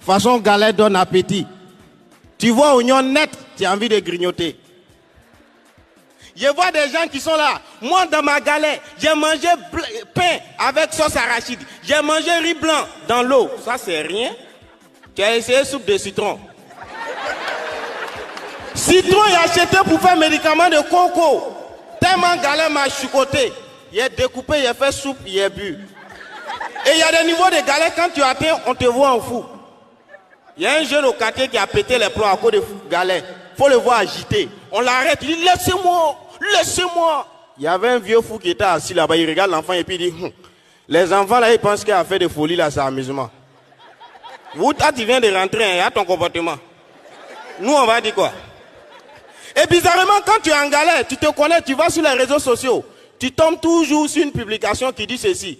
Façon galet donne appétit. Tu vois oignon net, tu as envie de grignoter. Je vois des gens qui sont là. Moi, dans ma galette, j'ai mangé pain avec sauce arachide. J'ai mangé riz blanc dans l'eau. Ça, c'est rien. Tu as essayé soupe de citron. Citron est acheté pour faire médicament de coco. Tellement galette m'a chicoté. Il est découpé, il a fait soupe, il est bu. Et il y a des niveaux de galette, quand tu atteins, on te voit en fou. Il y a un jeune au quartier qui a pété les plombs à cause de galette. Il faut le voir agité. On l'arrête, il dit laissez-moi, laissez-moi. Il y avait un vieux fou qui était assis là-bas, il regarde l'enfant et puis il dit les enfants là, ils pensent qu'il a fait des folies là, c'est amusement. Vous, toi, tu viens de rentrer, il y a ton comportement. Nous, on va dire quoi? Et bizarrement, quand tu es en galère, tu te connais, tu vas sur les réseaux sociaux, tu tombes toujours sur une publication qui dit ceci.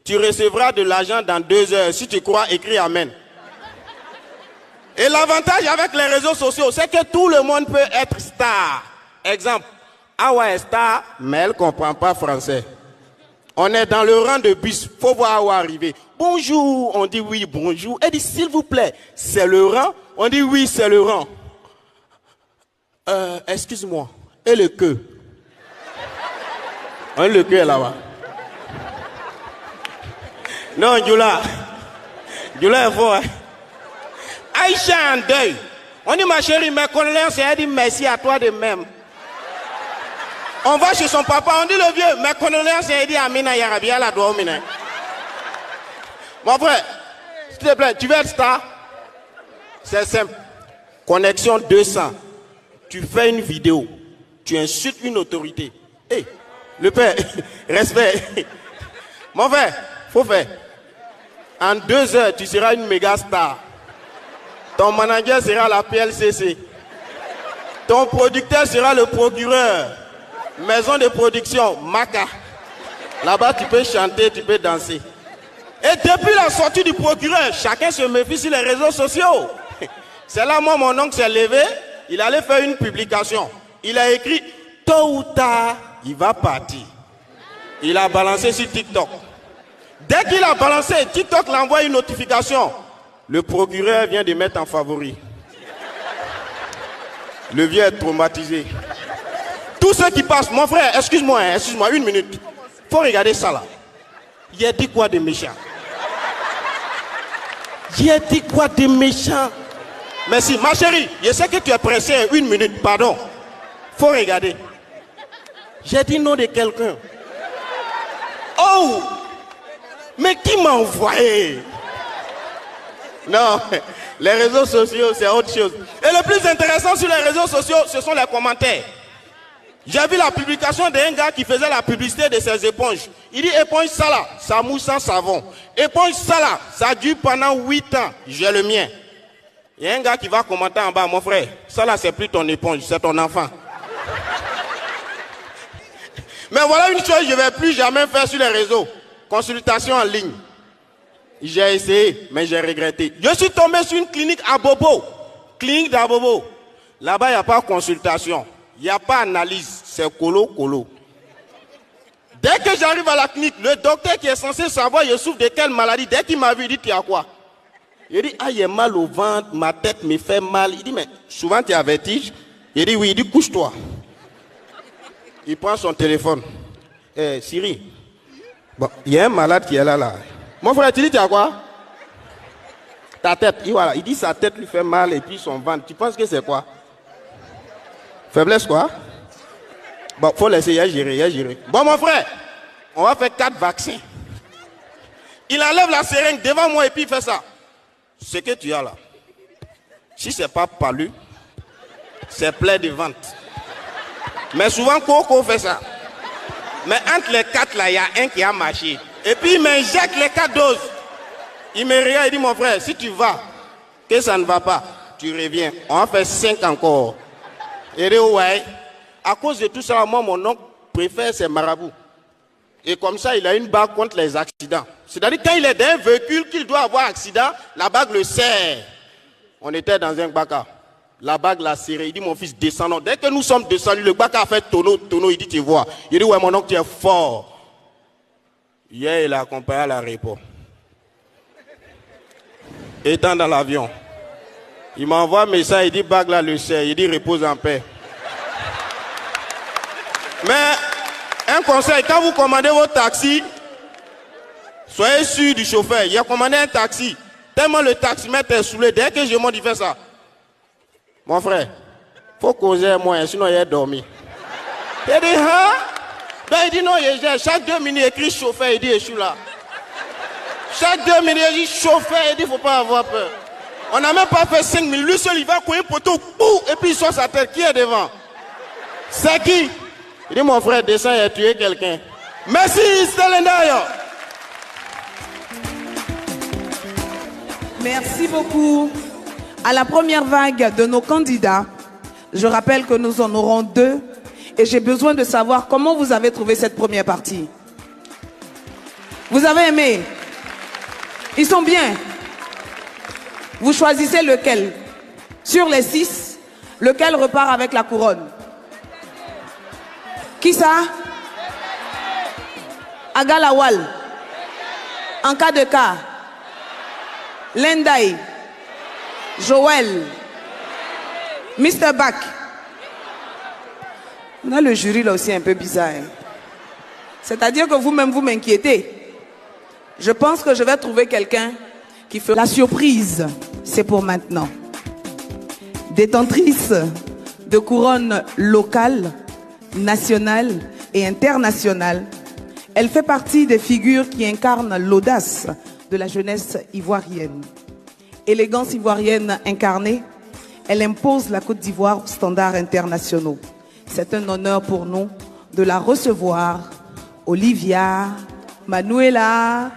Tu recevras de l'argent dans 2 heures. Si tu crois, écris Amen. Et l'avantage avec les réseaux sociaux, c'est que tout le monde peut être star. Exemple, Awa est star, mais elle ne comprend pas français. On est dans le rang de bus, il faut voir Awa arriver. Bonjour, on dit oui, bonjour. Elle dit s'il vous plaît, c'est le rang? On dit oui, c'est le rang. Excuse-moi, et le queue? Le queue est là-bas. Non, Djoula est fort. Hein? Aïcha en deuil. On dit ma chérie, mes condoléances, elle dit merci à toi de même. On va chez son papa, on dit le vieux, mes condoléances, elle dit Amina Yarabi, elle a droit au mina. Mon frère, s'il te plaît, tu veux être star? C'est simple. Connexion 200. Tu fais une vidéo, tu insultes une autorité. Hey, le père, respect. Mon frère, faut faire. En 2 heures, tu seras une méga star. Ton manager sera la PLCC. Ton producteur sera le procureur. Maison de production, Maca. Là-bas, tu peux chanter, tu peux danser. Et depuis la sortie du procureur, chacun se méfie sur les réseaux sociaux. C'est là, moi, mon oncle s'est levé. Il allait faire une publication. Il a écrit, tôt ou tard, il va partir. Il a balancé sur TikTok. Dès qu'il a balancé, TikTok l'envoie une notification. Le procureur vient de mettre en favori. Le vieux est traumatisé. Tous ceux qui passent, mon frère, excuse-moi, 1 minute. Faut regarder ça là. Il a dit quoi de méchant? Il a dit quoi de méchant? Merci, ma chérie, je sais que tu es pressé, 1 minute, pardon. Faut regarder. J'ai dit non de quelqu'un. Oh! Mais qui m'a envoyé? Non, les réseaux sociaux, c'est autre chose. Et le plus intéressant sur les réseaux sociaux, ce sont les commentaires. J'ai vu la publication d'un gars qui faisait la publicité de ses éponges. Il dit éponge ça là, ça mousse sans savon. Éponge ça là, ça dure pendant 8 ans. J'ai le mien. Il y a un gars qui va commenter en bas, mon frère, ça là c'est plus ton éponge, c'est ton enfant. Mais voilà une chose que je ne vais plus jamais faire sur les réseaux. Consultation en ligne. J'ai essayé, mais j'ai regretté. Je suis tombé sur une clinique à Bobo. Clinique d'Abobo. Là-bas, il n'y a pas de consultation. Il n'y a pas d'analyse. C'est colo. Dès que j'arrive à la clinique, le docteur qui est censé savoir je souffre de quelle maladie, dès qu'il m'a vu, il dit, tu as quoi? Il dit, ah, il a mal au ventre, ma tête me fait mal. Il dit, mais souvent tu as vertige. Il dit, oui, il dit, couche-toi. Il prend son téléphone. Siri, bon, il y a un malade qui est là. Mon frère, tu dis, tu as quoi? Ta tête, voilà. Il dit, sa tête lui fait mal et puis son ventre. Tu penses que c'est quoi? Faiblesse quoi? Bon, faut laisser, il a géré. Bon, mon frère, on va faire 4 vaccins. Il enlève la seringue devant moi et puis il fait ça. Ce que tu as là, si c'est pas palu, c'est plein de ventre. Mais souvent, Coco fait ça. Mais entre les 4 là, il y a un qui a marché. Et puis il m'injecte les 4 doses. Il me regarde et dit, mon frère, si tu vas, que ça ne va pas, tu reviens. On va faire 5 encore. Et dit, ouais. À cause de tout ça, moi, mon oncle préfère ces marabouts. Et comme ça, il a une bague contre les accidents. C'est-à-dire, quand il est dans un véhicule qu'il doit avoir accident, la bague le serre. On était dans un baka. La bague l'a serré. Il dit, mon fils, descendons. Dès que nous sommes descendus, le baka a fait tonneau. Il dit, tu vois. Il dit, ouais, mon oncle, tu es fort. Hier, il a accompagné à l'aéroport. Étant dans l'avion, il m'envoie un message, il dit, bague là le serre. Il dit, repose en paix. Mais, un conseil, quand vous commandez votre taxi, soyez sûr du chauffeur. Il a commandé un taxi. Tellement le taximètre est saoulé. Dès que je monte, il fait ça. Mon frère, faut causer moi, sinon il a dormi. Il dit, hein? Ben, il dit, non, chaque 2 minutes, il écrit chauffeur, il dit, je suis là. Chaque 2 minutes, il dit chauffeur, il dit, faut pas avoir peur. On n'a même pas fait 5 minutes. Lui seul, il va courir un poteau, et puis il sort sa tête. Qui est devant? C'est qui? Il dit, mon frère, descend, il a tué quelqu'un. Merci, Stelendayo. Merci beaucoup. À la première vague de nos candidats, je rappelle que nous en aurons 2 et j'ai besoin de savoir comment vous avez trouvé cette première partie. Vous avez aimé? Ils sont bien. Vous choisissez lequel? Sur les 6, lequel repart avec la couronne? Qui ça? Agalawal. En cas de cas. Lendaï. Joël. Mr. Bach. On a le jury là aussi un peu bizarre. Hein? C'est-à-dire que vous-même vous m'inquiétez. Je pense que je vais trouver quelqu'un qui fait la surprise. C'est pour maintenant. Détentrice de couronne locale, nationale et internationale, elle fait partie des figures qui incarnent l'audace de la jeunesse ivoirienne. Élégance ivoirienne incarnée, elle impose la Côte d'Ivoire aux standards internationaux. C'est un honneur pour nous de la recevoir. Olivia Manuela.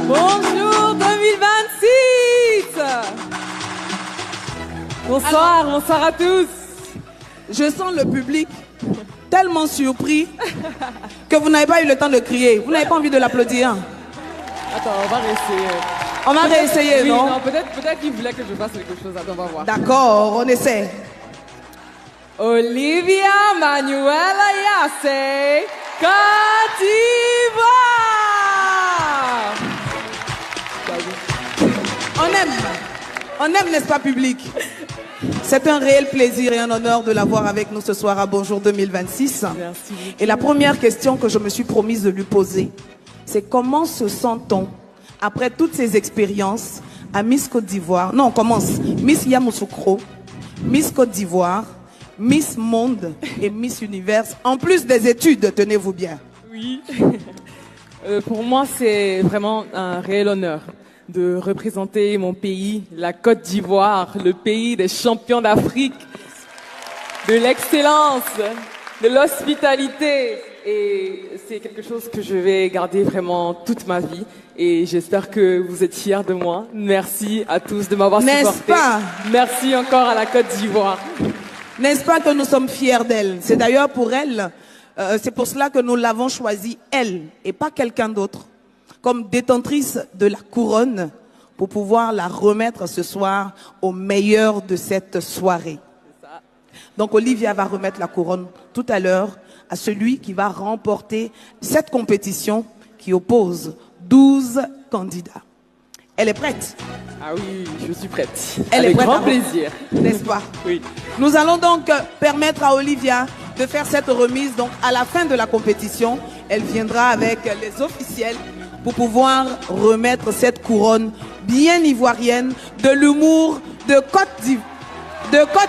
Bonjour 2026. Bonsoir, bonsoir à tous. Je sens le public tellement surpris que vous n'avez pas eu le temps de crier. Vous n'avez pas envie de l'applaudir. Attends, on va réessayer. On va réessayer, oui, non? Non, peut-être qu'il voulait que je fasse quelque chose. Attends, on va voir. D'accord, on essaie. Olivia Manuela Yassé, Côte d'Ivoire. On aime, n'est-ce pas, public? C'est un réel plaisir et un honneur de l'avoir avec nous ce soir à Bonjour 2026. Merci. Et la première question que je me suis promise de lui poser, c'est comment se sent-on après toutes ces expériences à Miss Côte d'Ivoire? Non, on commence. Miss Yamoussoukro, Miss Côte d'Ivoire, Miss Monde et Miss Univers, en plus des études, tenez-vous bien. Oui. Pour moi, c'est vraiment un réel honneur de représenter mon pays, la Côte d'Ivoire, le pays des champions d'Afrique, de l'excellence, de l'hospitalité, Et c'est quelque chose que je vais garder vraiment toute ma vie. Et j'espère que vous êtes fiers de moi. Merci à tous de m'avoir supporté. N'est-ce pas? Merci encore à la Côte d'Ivoire. N'est-ce pas que nous sommes fiers d'elle? C'est d'ailleurs pour elle, c'est pour cela que nous l'avons choisie, elle, et pas quelqu'un d'autre, comme détentrice de la couronne, pour pouvoir la remettre ce soir au meilleur de cette soirée. Donc Olivia va remettre la couronne tout à l'heure à celui qui va remporter cette compétition qui oppose 12 candidats. Elle est prête? Ah oui, je suis prête. Elle Avec est prête grand plaisir. N'est-ce pas? Oui. Nous allons donc permettre à Olivia de faire cette remise. Donc à la fin de la compétition, elle viendra avec les officiels pour pouvoir remettre cette couronne bien ivoirienne de l'humour de Côte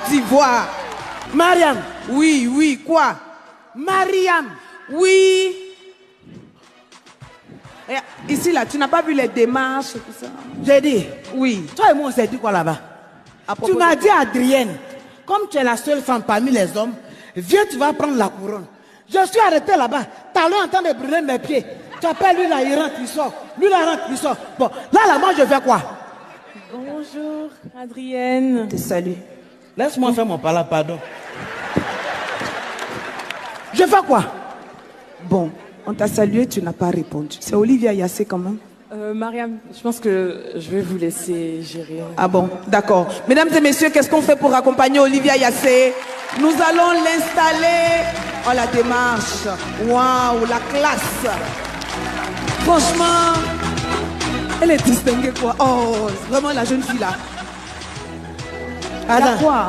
d'Ivoire. Mariam. Oui, oui, quoi? Mariam. Oui. Et ici, là, tu n'as pas vu les démarches et tout ça? J'ai dit. Oui. Toi et moi, on s'est dit quoi là-bas? Tu m'as dit, Adrienne, comme tu es la seule femme parmi les hommes, viens, tu vas prendre la couronne. Je suis arrêté là-bas. Talon en train de brûler mes pieds. Tu appelles lui là, il rentre, il sort. Lui là, rentre, il sort. Bon, là, moi, je fais quoi? Bonjour, Adrienne. Te salue. Laisse-moi faire mon parler, pardon. Je fais quoi? Bon, on t'a salué, tu n'as pas répondu. C'est Olivia Yassé quand même. Mariam, je pense que je vais vous laisser gérer. Ah bon, d'accord. Mesdames et messieurs, qu'est-ce qu'on fait pour accompagner Olivia Yassé? Nous allons l'installer. Oh, la démarche. Waouh, la classe. Franchement, elle est distinguée quoi. Oh, vraiment la jeune fille là. Attends. Quoi?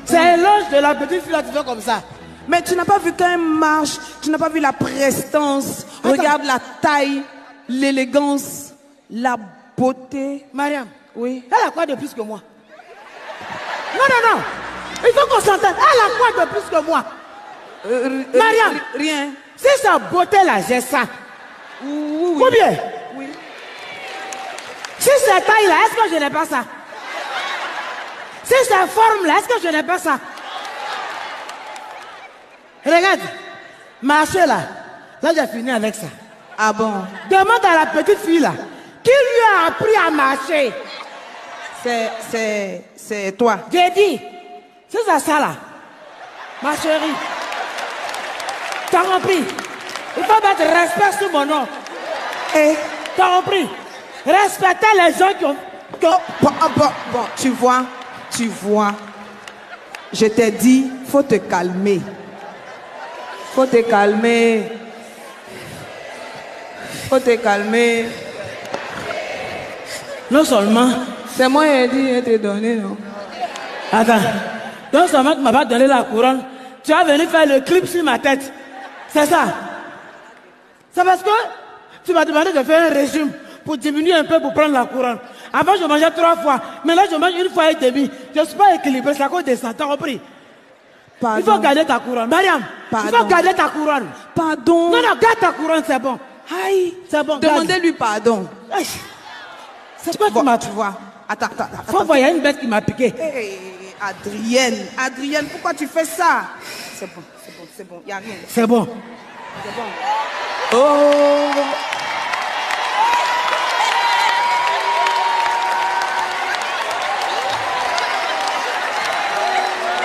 C'est l'éloge de la petite fille là, tu fais comme ça. Mais tu n'as pas vu quand elle marche, tu n'as pas vu la prestance. Attends. Regarde la taille, l'élégance, la beauté. Mariam, oui. Elle a quoi de plus que moi? Non. Il faut qu'on s'entende. Elle a quoi de plus que moi? Mariam, rien. Si sa beauté là, j'ai ça. Oui. Combien? Oui. Si cette taille là, est-ce que je n'ai pas ça? Si cette forme là, est-ce que je n'ai pas ça? Regarde, marcher là j'ai fini avec ça. Ah bon? Demande à la petite fille là, qui lui a appris à marcher? C'est toi. J'ai dit, c'est ça là, ma chérie. T'as compris? Il faut mettre respect sur mon nom. Et t'as compris? Respecter les gens qui ont... Bon, tu vois. Je t'ai dit, faut te calmer. Faut te calmer. Non seulement... C'est moi qui ai dit, je t'ai donné, non? Attends. Non seulement tu m'as pas donné la couronne, tu as venu faire le clip sur ma tête. C'est ça. C'est parce que tu m'as demandé de faire un régime pour diminuer un peu pour prendre la couronne. Avant, je mangeais 3 fois. Maintenant, je mange 1 fois et demie. Je ne suis pas équilibré, c'est à cause de ça. T'as compris? Pardon. Il faut garder ta couronne. Mariam, il faut garder ta couronne. Pardon. Non, garde ta couronne, c'est bon. Aïe. C'est bon. Demandez-lui pardon. C'est quoi que tu vois? Attends. Faut voir, il y a une bête qui m'a piqué. Hey, Adrienne, pourquoi tu fais ça? C'est bon. Il n'y a rien. C'est bon. Oh.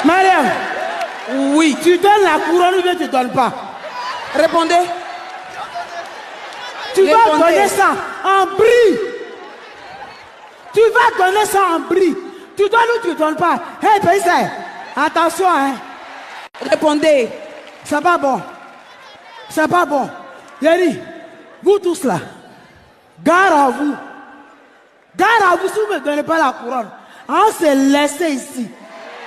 Mariam. Oui. Tu donnes la couronne ou bien tu ne donnes pas? Répondez. Tu vas donner ça en bris. Tu vas donner ça en bris. Tu donnes ou tu ne donnes pas? Hé, Païsé, attention, hein. Répondez. C'est pas bon. C'est pas bon. Yeri, vous tous là, gare à vous. Gare à vous si vous ne me donnez pas la couronne. On s'est laissé ici.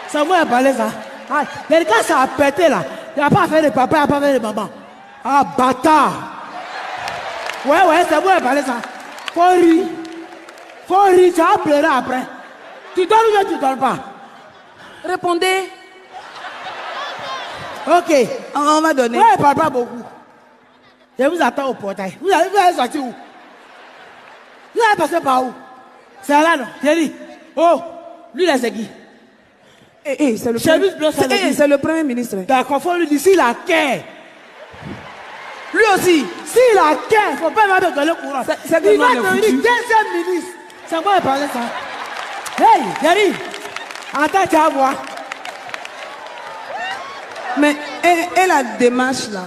C'est moi qui ai parlé ça. Ah, les gars, ça a pété là. Il n'y a pas fait de papa, il n'y a pas fait de maman. Ah, bâtard. Ouais, c'est moi qui ai parlé ça. Faut rire, tu vas pleurer après. Tu donnes ou tu ne donnes pas? Répondez. Ok. On va donner. Ouais, il ne parle pas beaucoup. Je vous attends au portail. Vous allez sortir où? Vous allez passer par où? C'est là, non? J'ai dit. Oh, lui là, c'est qui? C'est le premier ministre. D'accord, faut lui dire s'il a quai. aussi. S'il a 15, il ne faut pas me donner le courant. C'est Il va devenir deuxième ministre. C'est quoi parler ça? Hey, Yari, attends, tu vas voir. Mais, et la démarche là?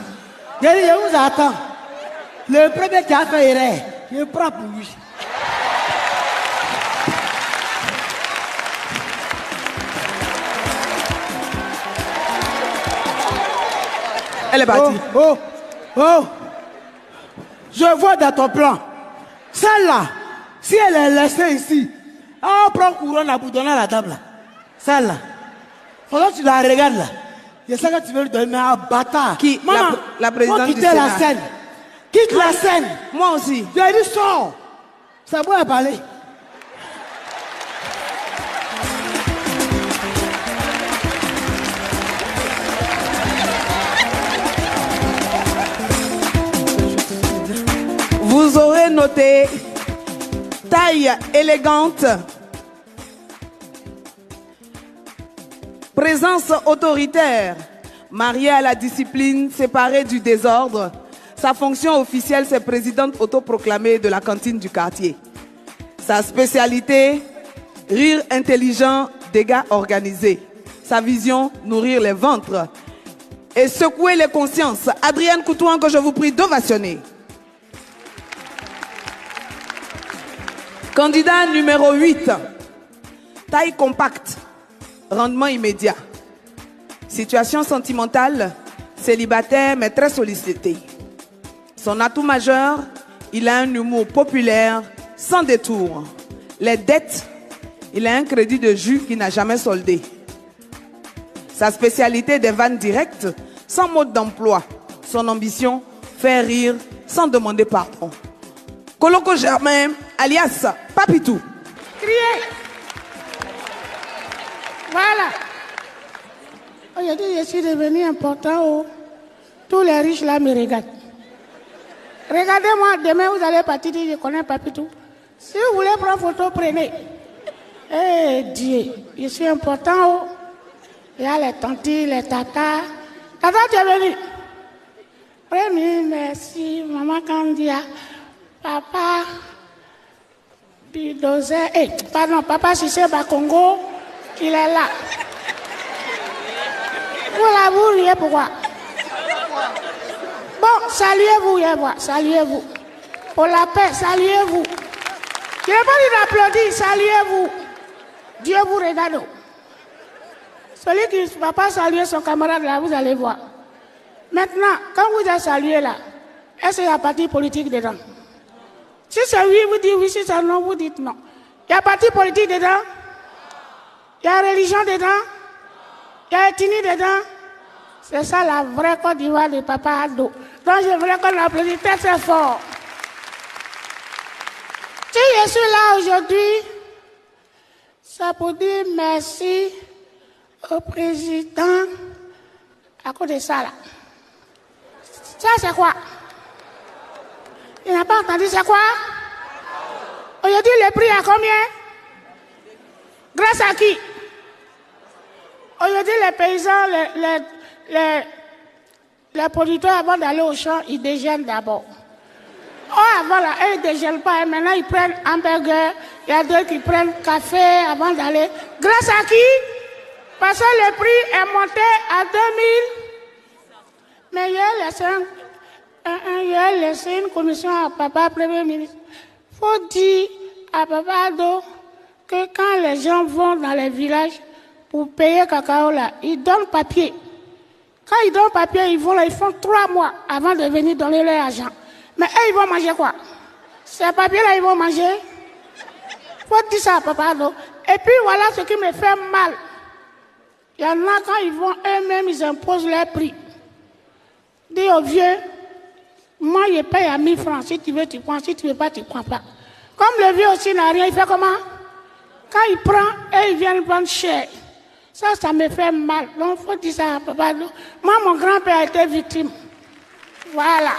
Yari, je vous attends. Le premier qui a fait erreur, je prends pour lui. Elle est partie. Oh. Je vois dans ton plan. Celle-là, si elle est laissée ici, on prend couronne à vous donner à la table. Là. Celle-là. Faut que tu la regardes là. Je sais que tu veux lui donner un bâtard. Qui? Maman, la présidente du quitter Sénat. la scène. Quitte la scène. Moi aussi. J'ai dit sors. Ça va parler. Vous aurez noté taille élégante, présence autoritaire, mariée à la discipline, séparée du désordre. Sa fonction officielle, c'est présidente autoproclamée de la cantine du quartier. Sa spécialité, rire intelligent, dégâts organisés. Sa vision, nourrir les ventres et secouer les consciences. Adrienne Coutouan, que je vous prie d'ovationner. Candidat numéro 8, taille compacte, rendement immédiat. Situation sentimentale, célibataire mais très sollicité. Son atout majeur, il a un humour populaire, sans détour. Les dettes, il a un crédit de jus qui n'a jamais soldé. Sa spécialité des vannes directes, sans mode d'emploi. Son ambition, faire rire sans demander pardon. Koloko Germain, alias Papitou. Criez. Voilà. Aujourd'hui, je suis devenu important. Oh. Tous les riches là me regardent. Regardez-moi, demain vous allez partir, je connais Papitou. Si vous voulez prendre photo, prenez. Eh Dieu, je suis important. Oh. Il y a les tantis, les tatas. Tata, tu es venu. Premier, merci, maman Candia. Papa Bidozé, Papa Sissé Bakongo, il est là. Vous riez pourquoi? Bon, saluez-vous, saluez-vous. Pour la paix, saluez-vous. Je n'ai pas dit d'applaudir, saluez-vous. Dieu vous regarde. Celui qui ne va pas saluer son camarade là, vous allez voir. Maintenant, quand vous êtes salué là, est-ce qu'il y a un parti politique dedans? Si c'est oui, vous dites oui, si c'est non, vous dites non. Il y a parti politique dedans? Il y a religion dedans? Il y a ethnie dedans? C'est ça la vraie Côte d'Ivoire de Papa Ado. Donc je voulais qu'on l'applaudisse très très fort. Si je suis là aujourd'hui, c'est pour dire merci au président à cause de ça là. Ça c'est quoi? Il n'a pas entendu, c'est quoi? Aujourd'hui, le prix à combien? Grâce à qui? Aujourd'hui, les paysans, les producteurs, avant d'aller au champ, ils déjeunent d'abord. Oh, avant là, eux, ils ne déjeunent pas. Maintenant, ils prennent hamburger. Il y a d'autres qui prennent café avant d'aller. Grâce à qui? Parce que le prix est monté à 2000. Mais il y a laissé une commission à Papa Premier ministre. Il faut dire à Papa Ado que quand les gens vont dans les villages pour payer cacao là, ils donnent papier. Quand ils donnent papier, ils vont là, ils font 3 mois avant de venir donner leur argent. Mais eux, ils vont manger quoi? Ces papiers-là, ils vont manger. Il faut dire ça à Papa Ado. Et puis voilà ce qui me fait mal. Il y en a quand ils vont eux-mêmes, ils imposent leur prix. Dis aux vieux, moi je paye à 1000 francs. Si tu veux, tu prends. Si tu ne veux pas, tu ne prends pas. Comme le vieux aussi n'a rien, il fait comment? Quand il prend, et ils viennent prendre cher. Ça me fait mal. Donc il faut dire ça à Papa. Moi, mon grand-père a été victime. Voilà.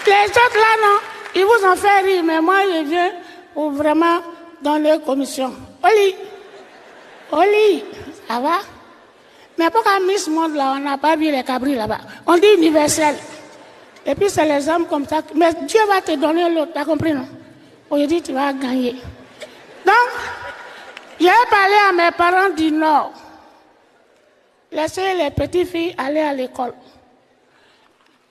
Les autres là, non, ils vous ont fait rire, mais moi, je viens pour vraiment donner commission. Oli, ça va? Mais pourquoi Miss Monde là, on n'a pas vu les cabris là-bas? On dit universel. Et puis c'est les hommes comme ça. Mais Dieu va te donner l'autre, t'as compris non? Aujourd'hui tu vas gagner. Donc, j'ai parlé à mes parents du Nord. Laissez les petites filles aller à l'école.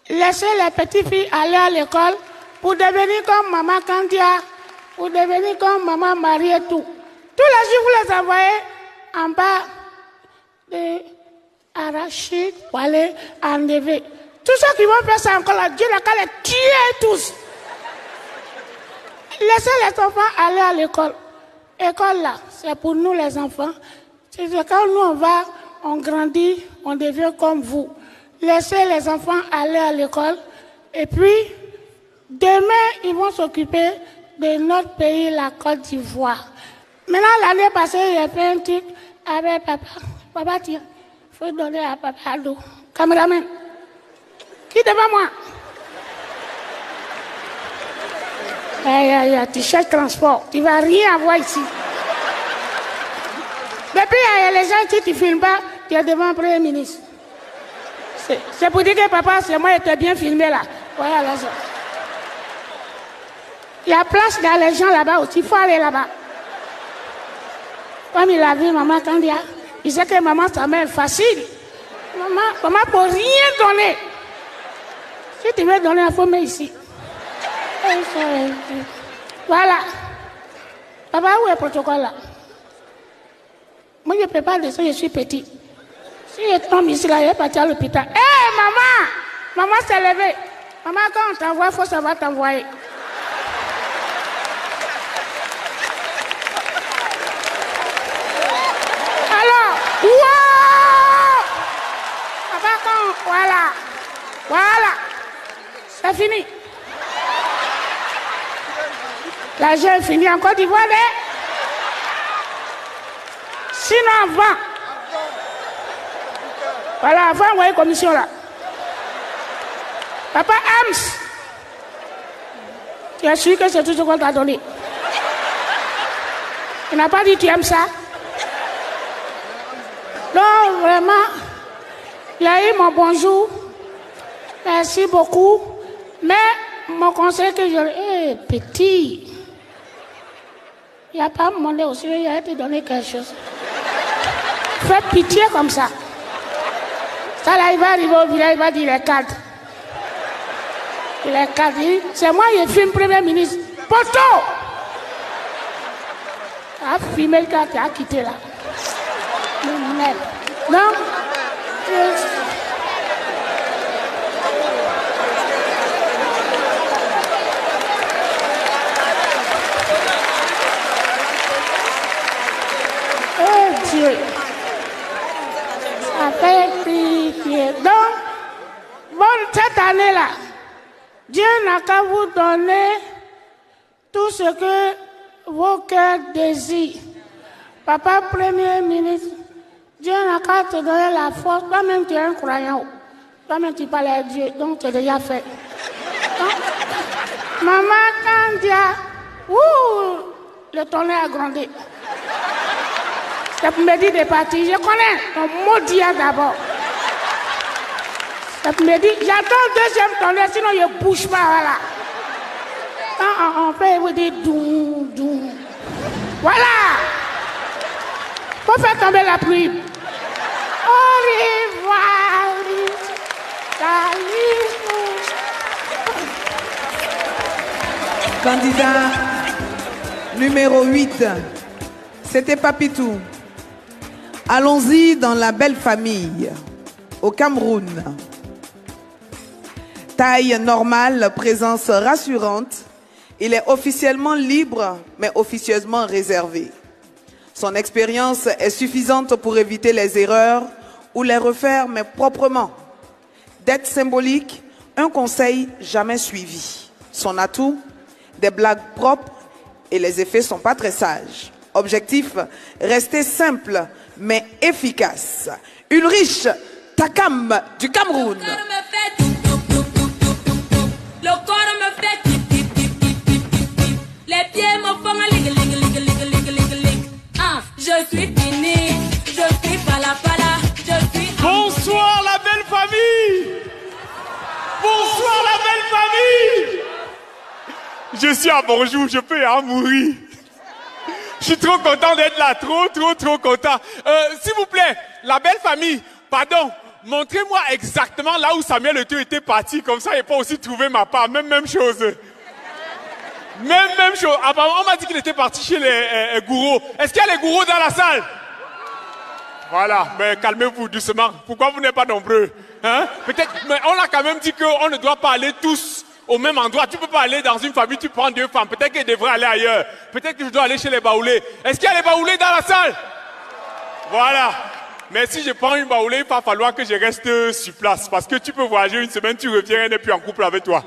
Laissez les petites filles aller à l'école pour devenir comme maman Kandia, pour devenir comme maman Marie et tout. Tous les jours, vous les envoyez en bas de Arachide pour aller enlever. Tous ceux qui vont faire ça encore là, Dieu n'a qu'à les tuer tous. Laissez les enfants aller à l'école. École là, c'est pour nous les enfants. C'est quand nous on va, on grandit, on devient comme vous. Laissez les enfants aller à l'école. Et puis, demain, ils vont s'occuper de notre pays, la Côte d'Ivoire. Maintenant, l'année passée, j'ai fait un truc avec papa. Papa, tiens, il faut donner à papa l'eau. Caméraman, qui devant moi? Tu cherches transport. Tu ne vas rien avoir ici. Depuis, les gens, si tu ne filmes pas, tu es devant le Premier ministre. C'est pour dire que papa, c'est moi, j'étais bien filmé là. Voilà, là, ça. Il y a place dans les gens là-bas aussi. Il faut aller là-bas. Comme il a vu maman Kandia, il sait que maman, sa mère est facile. Maman ne peut rien donner. Si tu veux donner, il faut mettre ici. Voilà. Papa, où est le protocole là? Moi, je ne peux pas descendre, je suis petit. Si je tombe ici, là, je vais partir à l'hôpital. Hé, maman! Maman s'est levée. Maman, quand on t'envoie, il faut savoir t'envoyer. Alors, wow! Papa, quand... Voilà. Voilà. C'est fini. L'argent est fini en Côte d'Ivoire, sinon avant. Voilà, avant, vous voyez commission là. Papa Ams, tu es sûr que c'est tout ce qu'on t'a donné? Tu n'as pas dit tu aimes ça? Non, vraiment, il a eu mon bonjour. Merci beaucoup. Mais mon conseil que je... petit. Il n'a pas demandé aussi, il a été donné quelque chose. Fais pitié comme ça. Ça là, il va arriver au village, il va dire les cadres. Il est cadre. C'est moi qui filme Premier ministre. Poto! A filmé le gars qui a quitté là. Non? Dieu. Ça fait pitié. Donc, bon, cette année-là, Dieu n'a qu'à vous donner tout ce que vos cœurs désirent. Papa, Premier ministre, Dieu n'a qu'à te donner la force. Toi-même, tu es un croyant. Toi-même, tu parles à Dieu, donc tu as déjà fait. Donc, maman, Kandia, le tonnerre a grandi. Ça me dit de partir. Je connais ton maudit d'abord. Ça me dit, j'attends le deuxième tonnerre, sinon je ne bouge pas. Voilà. Quand on fait, vous dites doum, doum. Voilà. Faut faire tomber la pluie. Au revoir. Candidat numéro 8, c'était Papitou. Allons-y dans la belle famille, au Cameroun. Taille normale, présence rassurante. Il est officiellement libre, mais officieusement réservé. Son expérience est suffisante pour éviter les erreurs ou les refaire, mais proprement. Dette symbolique, un conseil jamais suivi. Son atout, des blagues propres et les effets sont pas très sages. Objectif, rester simple mais efficace. Ulrich Takam du Cameroun. Le corps me fait les pieds me font lig. Ah, je suis fini, je suis pala, je suis Je suis à Bonjour, je peux en mourir. Je suis trop content d'être là, trop content. S'il vous plaît, la belle famille, pardon, montrez-moi exactement là où Samuel Eto'o était parti, comme ça il n'a pas aussi trouvé ma part, même chose. Même chose. Apparemment, on m'a dit qu'il était parti chez les gourous. Est-ce qu'il y a les gourous dans la salle? Voilà, mais calmez-vous doucement. Pourquoi vous n'êtes pas nombreux? Hein? Peut-être, mais on a quand même dit qu'on ne doit pas aller tous au même endroit. Tu ne peux pas aller dans une famille, tu prends 2 femmes. Peut-être qu'elles devraient aller ailleurs. Peut-être que je dois aller chez les baoulés. Est-ce qu'il y a les baoulés dans la salle? Voilà. Mais si je prends une baoulée, il va falloir que je reste sur place. Parce que tu peux voyager une semaine, tu reviens, elle n'est plus en couple avec toi.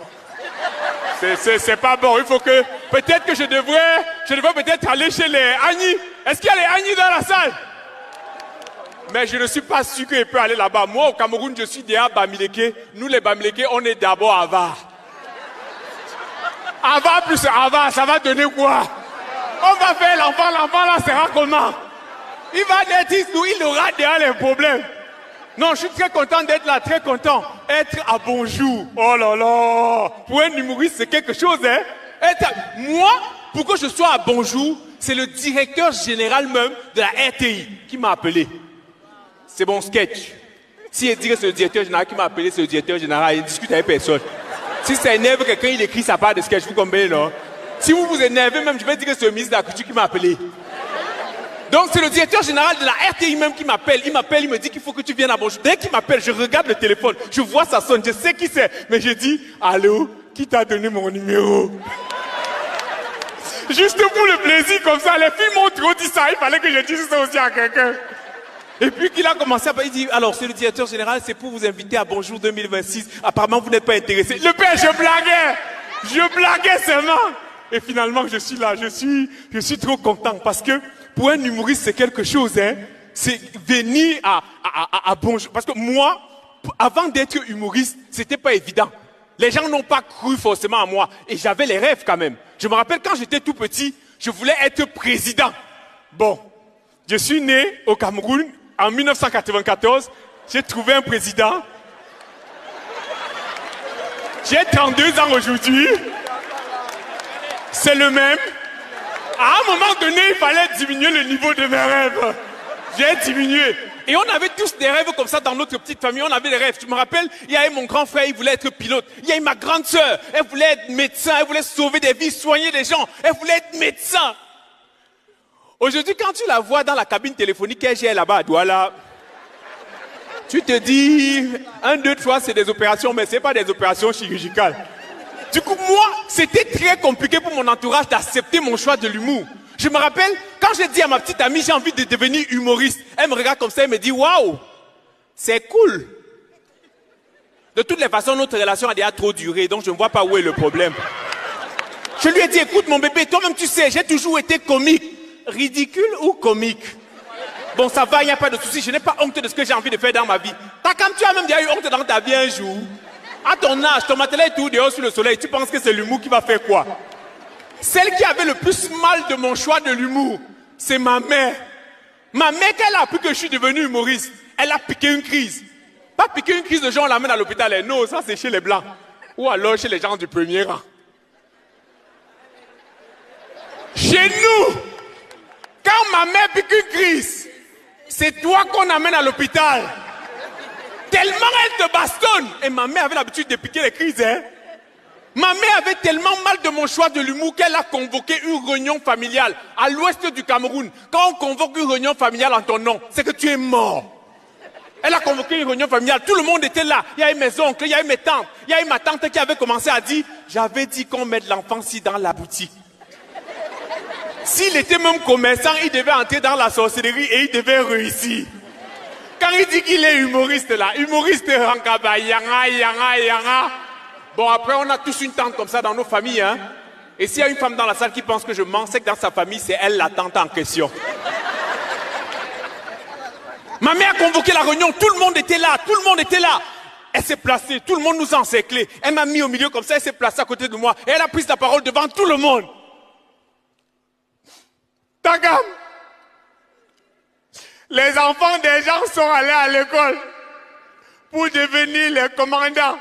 C'est pas bon. Il faut que, peut-être que je devrais peut-être aller chez les Agni. Est-ce qu'il y a les Agni dans la salle? Mais je ne suis pas sûr qu'il peut aller là-bas. Moi, au Cameroun, je suis déjà Bamileke. Nous, les Bamileke, on est d'abord Ava. Ava plus Ava, ça va donner quoi? On va faire l'enfant là sera comment? Il va être nous, il aura déjà les problèmes. Non, je suis très content d'être là, très content. Être à Bonjour. Oh là là. Pour un humoriste, c'est quelque chose, hein? Moi, pour que je sois à Bonjour, c'est le directeur général même de la RTI qui m'a appelé. C'est mon sketch. Si il dit que c'est le directeur général qui m'a appelé, c'est le directeur général, il discute avec personne. Si ça énerve quelqu'un, il écrit sa part de sketch, vous comprenez, non? Si vous vous énervez même, je vais dire que c'est le ministre de la Culture qui m'a appelé. Donc c'est le directeur général de la RTI même qui m'appelle. Il m'appelle, il me dit qu'il faut que tu viennes à Bonjour. Dès qu'il m'appelle, je regarde le téléphone, je vois ça sonne, je sais qui c'est. Mais je dis, allô, qui t'a donné mon numéro? Juste pour le plaisir, comme ça, les filles m'ont trop dit ça, il fallait que je dise ça aussi à quelqu'un. Et puis qu'il a commencé à parler, il dit, alors c'est le directeur général, c'est pour vous inviter à Bonjour 2026. Apparemment, vous n'êtes pas intéressé. Le père, je blaguais seulement. Et finalement, je suis là, je suis trop content parce que pour un humoriste, c'est quelque chose, hein. C'est venir à Bonjour. Parce que moi, avant d'être humoriste, c'était pas évident. Les gens n'ont pas cru forcément à moi. Et j'avais les rêves quand même. Je me rappelle quand j'étais tout petit, je voulais être président. Bon, je suis né au Cameroun en 1994. J'ai trouvé un président. J'ai 32 ans aujourd'hui. C'est le même. À un moment donné, il fallait diminuer le niveau de mes rêves. J'ai diminué. Et on avait tous des rêves comme ça dans notre petite famille. On avait des rêves. Je me rappelle, il y avait mon grand frère, il voulait être pilote. Il y a ma grande sœur, elle voulait être médecin. Elle voulait sauver des vies, soigner des gens. Elle voulait être médecin. Aujourd'hui, quand tu la vois dans la cabine téléphonique, elle est là-bas à Douala. Tu te dis, 1, 2, 3, c'est des opérations, mais ce n'est pas des opérations chirurgicales. Du coup, moi, c'était très compliqué pour mon entourage d'accepter mon choix de l'humour. Je me rappelle, quand j'ai dit à ma petite amie, j'ai envie de devenir humoriste, elle me regarde comme ça, elle me dit, waouh, c'est cool. De toutes les façons, notre relation a déjà trop duré, donc je ne vois pas où est le problème. Je lui ai dit, écoute mon bébé, toi-même tu sais, j'ai toujours été comique. Ridicule ou comique? Bon, ça va, il n'y a pas de souci, je n'ai pas honte de ce que j'ai envie de faire dans ma vie. Quand tu as même déjà eu honte dans ta vie un jour, à ton âge, ton matelas est tout dehors sur le soleil, tu penses que c'est l'humour qui va faire quoi? Celle qui avait le plus mal de mon choix de l'humour, c'est ma mère. Ma mère, quand elle a appris que je suis devenu humoriste, elle a piqué une crise. Pas piqué une crise de gens, on l'amène à l'hôpital. Non, ça c'est chez les blancs. Ou alors chez les gens du premier rang. Chez nous, quand ma mère pique une crise, c'est toi qu'on amène à l'hôpital. Tellement elle te bastonne. Et ma mère avait l'habitude de piquer les crises, hein. Ma mère avait tellement mal de mon choix de l'humour qu'elle a convoqué une réunion familiale à l'ouest du Cameroun. Quand on convoque une réunion familiale en ton nom, c'est que tu es mort. Elle a convoqué une réunion familiale, tout le monde était là. Il y avait mes oncles, il y avait mes tantes. Il y avait ma tante qui avait commencé à dire, j'avais dit qu'on mette l'enfant-ci dans la boutique. S'il était même commerçant, il devait entrer dans la sorcellerie et il devait réussir. Quand il dit qu'il est humoriste là, humoriste Rankaba, yanga. Bon, après, on a tous une tante comme ça dans nos familles, hein. Et s'il y a une femme dans la salle qui pense que je mens, c'est que dans sa famille, c'est elle la tante en question. Ma mère a convoqué la réunion, tout le monde était là, Elle s'est placée, tout le monde nous a encerclés. Elle m'a mis au milieu comme ça, elle s'est placée à côté de moi. Et elle a pris la parole devant tout le monde. Tagam, les enfants des gens sont allés à l'école pour devenir les commandants,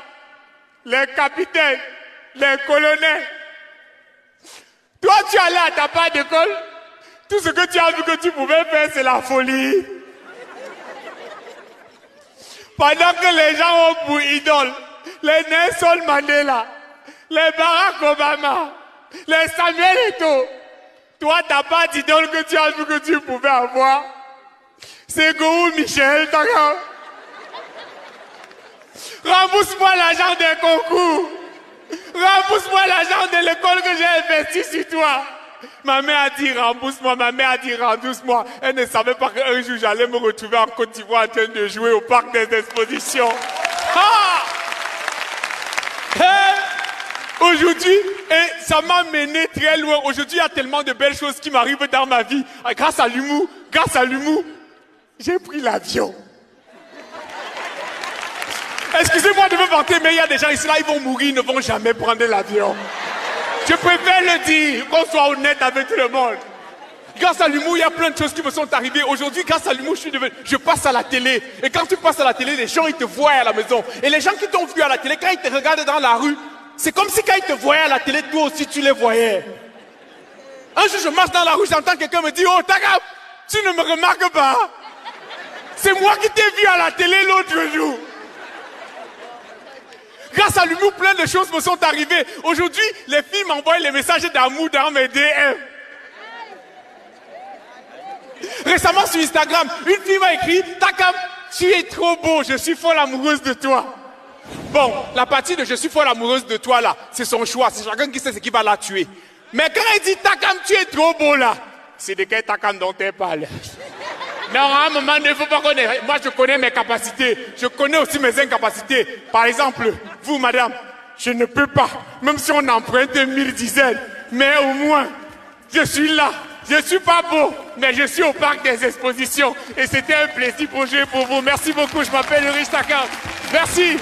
les capitaines, les colonels. Toi, tu es allé à ta part d'école. Tout ce que tu as vu que tu pouvais faire, c'est la folie. Pendant que les gens ont pour idole les Nelson Mandela, les Barack Obama, les Samuel Eto'o, toi, ta part d'idole que tu as vu que tu pouvais avoir, c'est Gourou Michel, d'accord? Rembourse-moi l'argent des concours. Rembourse-moi l'argent de l'école que j'ai investi sur toi. Ma mère a dit rembourse-moi, ma mère a dit rembourse-moi. Elle ne savait pas qu'un jour j'allais me retrouver en Côte d'Ivoire en train de jouer au parc des expositions. Ah! Aujourd'hui, et ça m'a mené très loin. Aujourd'hui, il y a tellement de belles choses qui m'arrivent dans ma vie. Grâce à l'humour, j'ai pris l'avion. Excusez-moi de me vanter, mais il y a des gens ici là, ils vont mourir, ils ne vont jamais prendre l'avion. Je préfère le dire, qu'on soit honnête avec tout le monde. Grâce à l'humour, il y a plein de choses qui me sont arrivées. Aujourd'hui, grâce à l'humour, je passe à la télé. Et quand tu passes à la télé, les gens, ils te voient à la maison. Et les gens qui t'ont vu à la télé, quand ils te regardent dans la rue, c'est comme si quand ils te voyaient à la télé, toi aussi, tu les voyais. Un jour, je marche dans la rue, j'entends quelqu'un me dire, oh, Takam, tu ne me remarques pas. C'est moi qui t'ai vu à la télé l'autre jour. Grâce à l'humour, plein de choses me sont arrivées. Aujourd'hui, les filles m'envoient les messages d'amour dans mes DM. Récemment sur Instagram, une fille m'a écrit « Takam, tu es trop beau, je suis folle amoureuse de toi ». Bon, la partie de « je suis folle amoureuse de toi » là, c'est son choix, c'est chacun qui sait ce qui va la tuer. Mais quand elle dit « Takam, tu es trop beau » là, c'est de quel Takam dont elle parle. Non, à un moment, il ne faut pas connaître. Moi, je connais mes capacités. Je connais aussi mes incapacités. Par exemple, vous, madame, je ne peux pas, même si on emprunte 1000 dizaines, mais au moins, je suis là. Je ne suis pas beau, mais je suis au parc des expositions. Et c'était un plaisir pour jouer pour vous. Merci beaucoup. Je m'appelle Ulrich Takam. Merci.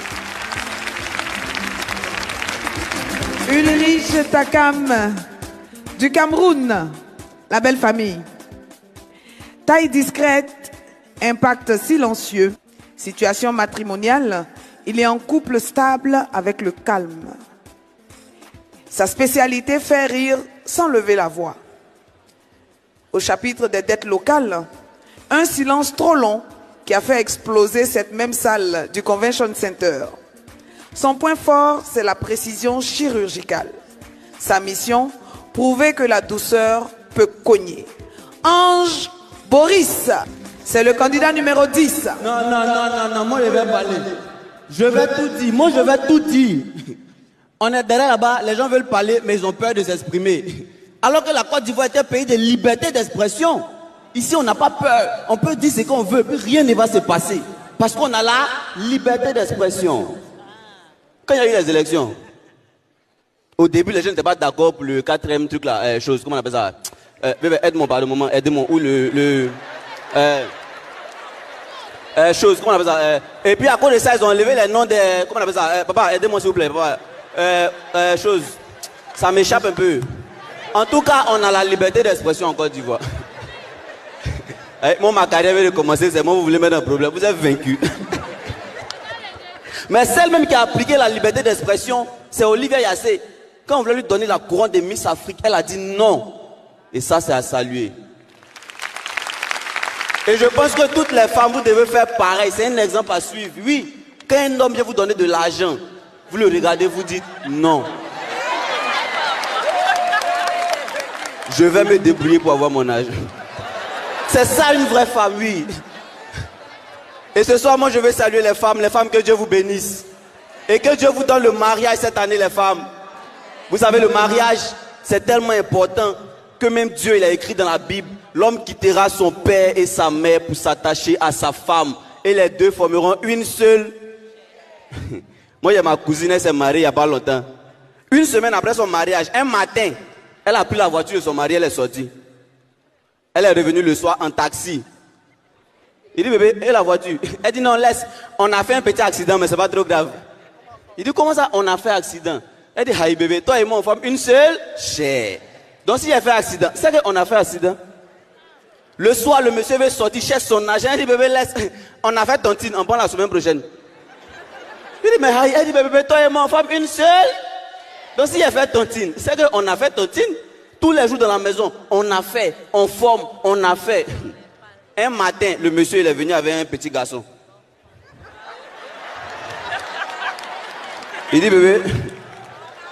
Ulrich Takam, du Cameroun, la belle famille. Taille discrète, impact silencieux, situation matrimoniale, il est en couple stable avec le calme. Sa spécialité, faire rire sans lever la voix. Au chapitre des dettes locales, un silence trop long qui a fait exploser cette même salle du Convention Center. Son point fort, c'est la précision chirurgicale. Sa mission, prouver que la douceur peut cogner. Ange Boris, c'est le candidat numéro 10. Non, moi je vais parler. Je vais tout dire, moi je vais tout dire. On est derrière là-bas, les gens veulent parler, mais ils ont peur de s'exprimer. Alors que la Côte d'Ivoire est un pays de liberté d'expression. Ici, on n'a pas peur. On peut dire ce qu'on veut, puis rien ne va se passer. Parce qu'on a la liberté d'expression. Quand il y a eu les élections, au début, les gens n'étaient pas d'accord pour le 4e truc là, chose, comment on appelle ça? Bébé, aide-moi par le moment, aide-moi. Ou chose, comment on appelle ça? Et puis à cause de ça, ils ont enlevé les noms des. Comment on appelle ça? Papa, aidez-moi s'il vous plaît, papa. Chose, ça m'échappe un peu. En tout cas, on a la liberté d'expression en Côte d'Ivoire. Moi, ma carrière vient de commencer, c'est moi, vous voulez mettre un problème, vous êtes vaincu. Mais celle même qui a appliqué la liberté d'expression, c'est Olivia Yassé. Quand on voulait lui donner la couronne de Miss Afrique, elle a dit non. Et ça, c'est à saluer. Et je pense que toutes les femmes, vous devez faire pareil. C'est un exemple à suivre. Oui, quand un homme vient vous donner de l'argent, vous le regardez, vous dites non. Je vais me débrouiller pour avoir mon argent. C'est ça une vraie femme, oui. Et ce soir, moi, je veux saluer les femmes, que Dieu vous bénisse. Et que Dieu vous donne le mariage cette année, les femmes. Vous savez, le mariage, c'est tellement important que même Dieu, il a écrit dans la Bible, l'homme quittera son père et sa mère pour s'attacher à sa femme. Et les deux formeront une seule. Moi, il y a ma cousine, elle s'est mariée il n'y a pas longtemps. Une semaine après son mariage, un matin, elle a pris la voiture de son mari, elle est sortie. Elle est revenue le soir en taxi. Il dit, bébé, et la voiture? Elle dit, non, laisse. On a fait un petit accident, mais c'est pas trop grave. Il dit, comment ça, on a fait accident? Elle dit, aïe bébé, toi et moi, on forme une seule chair. Donc s'il a fait accident, c'est qu'on a fait accident. Le soir, le monsieur veut sortir, cherche son agent. Elle dit, bébé, laisse. On a fait tontine, on prend la semaine prochaine. Il dit, mais aïe, elle dit, bébé, toi et moi, on forme une seule. Donc s'il a fait tontine, c'est qu'on a fait tontine. Tous les jours dans la maison, on a fait, on forme, on a fait. Un matin, le monsieur il est venu avec un petit garçon. Il dit, bébé,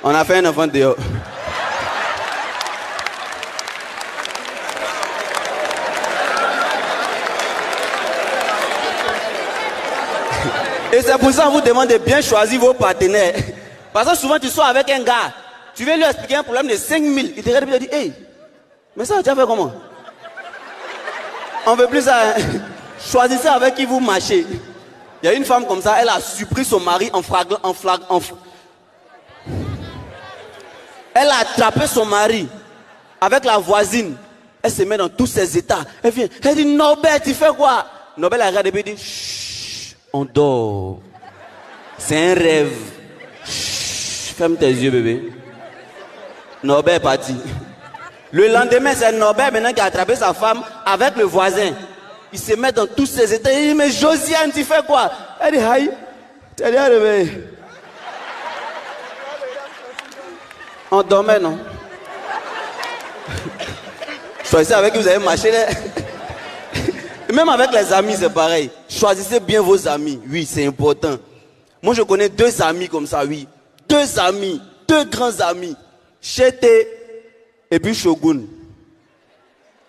on a fait un enfant dehors. Et c'est pour ça qu'on vous demande de bien choisir vos partenaires. Parce que souvent tu sors avec un gars, tu veux lui expliquer un problème de 5 000, il te regarde et te dit, hey, mais ça tu as fait comment? On veut plus ça. Choisissez avec qui vous marchez. Il y a une femme comme ça, elle a surpris son mari Elle a attrapé son mari avec la voisine. Elle se met dans tous ses états. Elle vient, elle dit, Norbert, tu fais quoi? Norbert la regarde et dit, chut, on dort. C'est un rêve. Chut, ferme tes yeux, bébé. Norbert est parti. Le lendemain, c'est Norbert maintenant qui a attrapé sa femme avec le voisin. Il se met dans tous ses états. Il dit, mais Josiane, tu fais quoi? Elle dit, aïe, tu es déjà réveillé. On dormait, non? Choisissez avec qui vous avez marché. Même avec les amis, c'est pareil. Choisissez bien vos amis. Oui, c'est important. Moi, je connais 2 amis comme ça, oui. 2 amis, 2 grands amis. Chete et puis Shogun.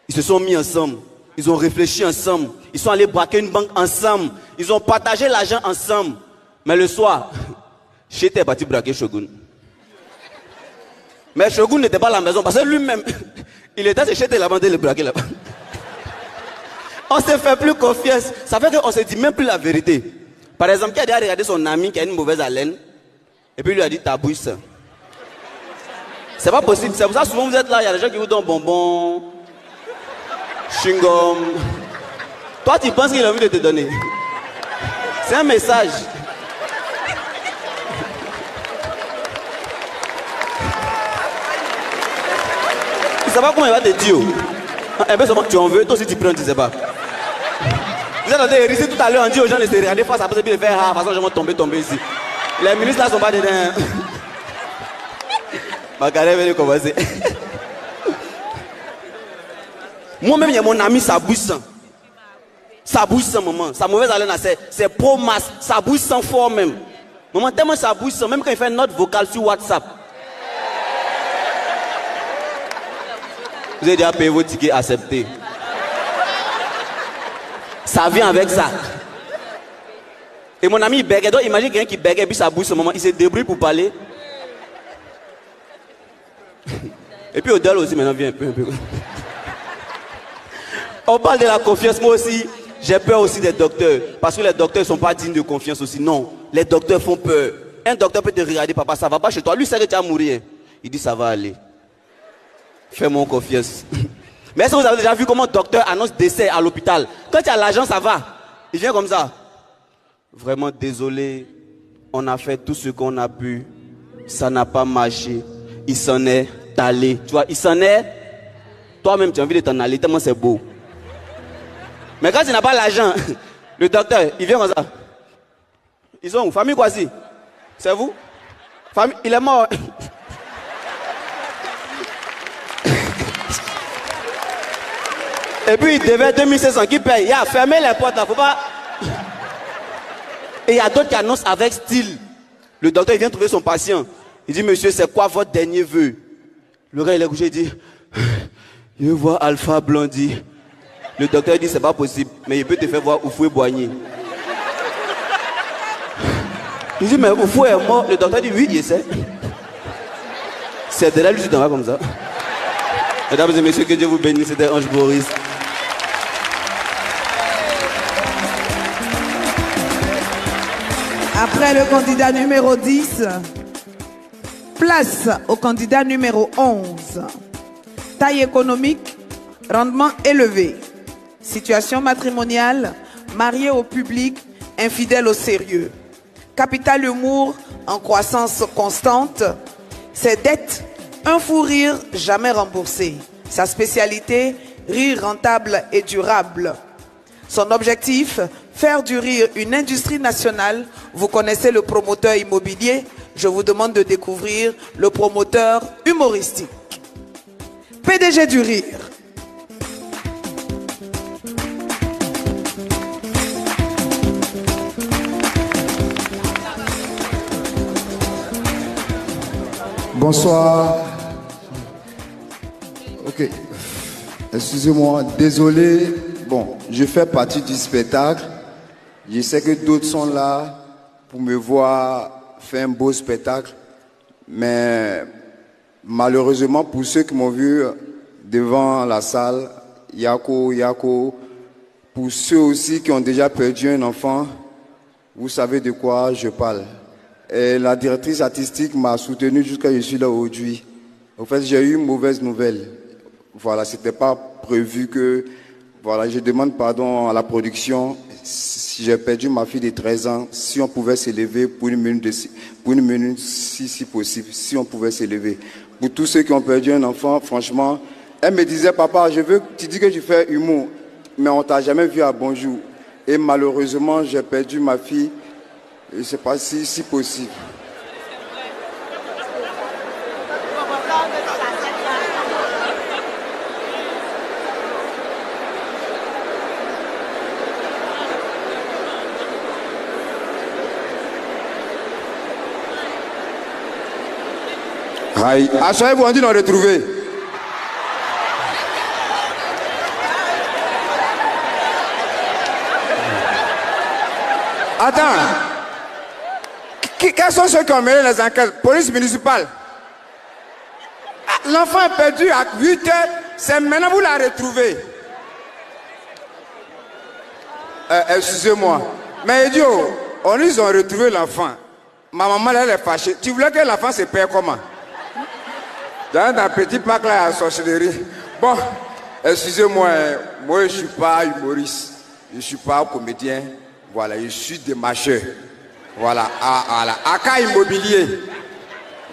Ils se sont mis ensemble. Ils ont réfléchi ensemble. Ils sont allés braquer une banque ensemble. Ils ont partagé l'argent ensemble. Mais le soir, Chete est parti braquer Shogun. Mais Shogun n'était pas à la maison parce que lui-même, il était chez Chete là-bas, le braquer là-bas. On ne se fait plus confiance. Ça fait qu'on ne se dit même plus la vérité. Par exemple, qui a déjà regardé son ami qui a une mauvaise haleine et puis lui a dit ta bouche. C'est pas possible. C'est pour ça que souvent vous êtes là, il y a des gens qui vous donnent bonbons, chewing-gum. Toi, tu penses qu'il a envie de te donner. C'est un message. Il ne sait pas comment il va te dire. Un peu seulement, tu en veux, toi aussi tu prends, tu ne sais pas. Vous êtes en train de risser tout à l'heure, on dit aux gens de se regarder face à face et puis de faire, ah, de toute façon, je vais tomber ici. Les ministres là ne sont pas dedans. Ma carrière vient de commencer. Moi-même, il y a mon ami, ça bouge sans. Ça bouge sans, maman. Sa mauvaise haleine, c'est pro-masse. Ça bouge sans fort même. Maman, tellement ça bouge sans, même quand il fait une note vocale sur WhatsApp. Vous avez déjà payé vos tickets acceptés. Ça vient avec ça. Et mon ami, il bègue. Donc, imagine quelqu'un qui bègue et puis ça bouge ce moment. Il se débrouille pour parler. Et puis Odell aussi, maintenant, viens un peu. On parle de la confiance. Moi aussi, j'ai peur aussi des docteurs. Parce que les docteurs ne sont pas dignes de confiance aussi. Non, les docteurs font peur. Un docteur peut te regarder, papa, ça va pas chez toi. Lui, c'est que tu vas mourir. Il dit, ça va aller. Fais-moi confiance. Mais est-ce que vous avez déjà vu comment un docteur annonce décès à l'hôpital? Quand tu as l'argent, ça va. Il vient comme ça. Vraiment désolé. On a fait tout ce qu'on a pu. Ça n'a pas marché. Il s'en est allé. Tu vois, il s'en est. Toi-même, tu as envie de t'en aller. Tellement c'est beau. Mais quand tu n'as pas l'argent, le docteur, il vient comme ça. Ils sont où? Famille quoi si? C'est vous? Famille, il est mort. Et puis il devait 2500 qui paye. Il a fermé les portes là, faut pas. Et il y a d'autres qui annoncent avec style. Le docteur il vient trouver son patient. Il dit monsieur, c'est quoi votre dernier vœu? Le gars il est couché, il dit je veux voir Alpha Blondie. Le docteur dit c'est pas possible, mais il peut te faire voir Oufoué Boigny. Il dit mais Oufoué est mort. Le docteur dit oui, il sait. C'est de là lui tu t'en vas comme ça. Mesdames et messieurs, que Dieu vous bénisse, c'était Ange Boris. Après le candidat numéro 10, place au candidat numéro 11. Taille économique, rendement élevé. Situation matrimoniale, marié au public, infidèle au sérieux. Capital humour en croissance constante. Ses dettes, un fou rire jamais remboursé. Sa spécialité, rire rentable et durable. Son objectif, faire du rire une industrie nationale. Vous connaissez le promoteur immobilier. Je vous demande de découvrir le promoteur humoristique. PDG du Rire. Bonsoir. Ok. Excusez-moi, désolé. Bon, je fais partie du spectacle. Je sais que d'autres sont là pour me voir faire un beau spectacle. Mais malheureusement, pour ceux qui m'ont vu devant la salle, Yako, pour ceux aussi qui ont déjà perdu un enfant, vous savez de quoi je parle. Et la directrice artistique m'a soutenu jusqu'à ce que je suis là aujourd'hui. En fait, j'ai eu une mauvaise nouvelle. Voilà, c'était pas prévu que... Voilà, je demande pardon à la production. Si j'ai perdu ma fille de 13 ans, si on pouvait s'élever pour une minute, si possible, si on pouvait s'élever. Pour tous ceux qui ont perdu un enfant, franchement, elle me disait, papa, tu dis que tu fais humour, mais on t'a jamais vu à Bonjour. Et malheureusement, j'ai perdu ma fille. Je ne sais pas si possible. Aïe, asseyez-vous, on dit nous retrouver. Attends. Quels sont ceux qui ont mené les enquêtes? Police municipale. L'enfant est perdu à 8 heures. C'est maintenant vous la retrouvez. Excusez-moi. Mais idiot, ils ont retrouvé l'enfant. Ma maman, elle est fâchée. Tu voulais que l'enfant se perd comment? Dans un petit parc là à la sorcellerie. Bon, excusez-moi, moi je ne suis pas humoriste. Je ne suis pas comédien. Voilà, je suis démarcheur. Voilà, Aka Immobilier.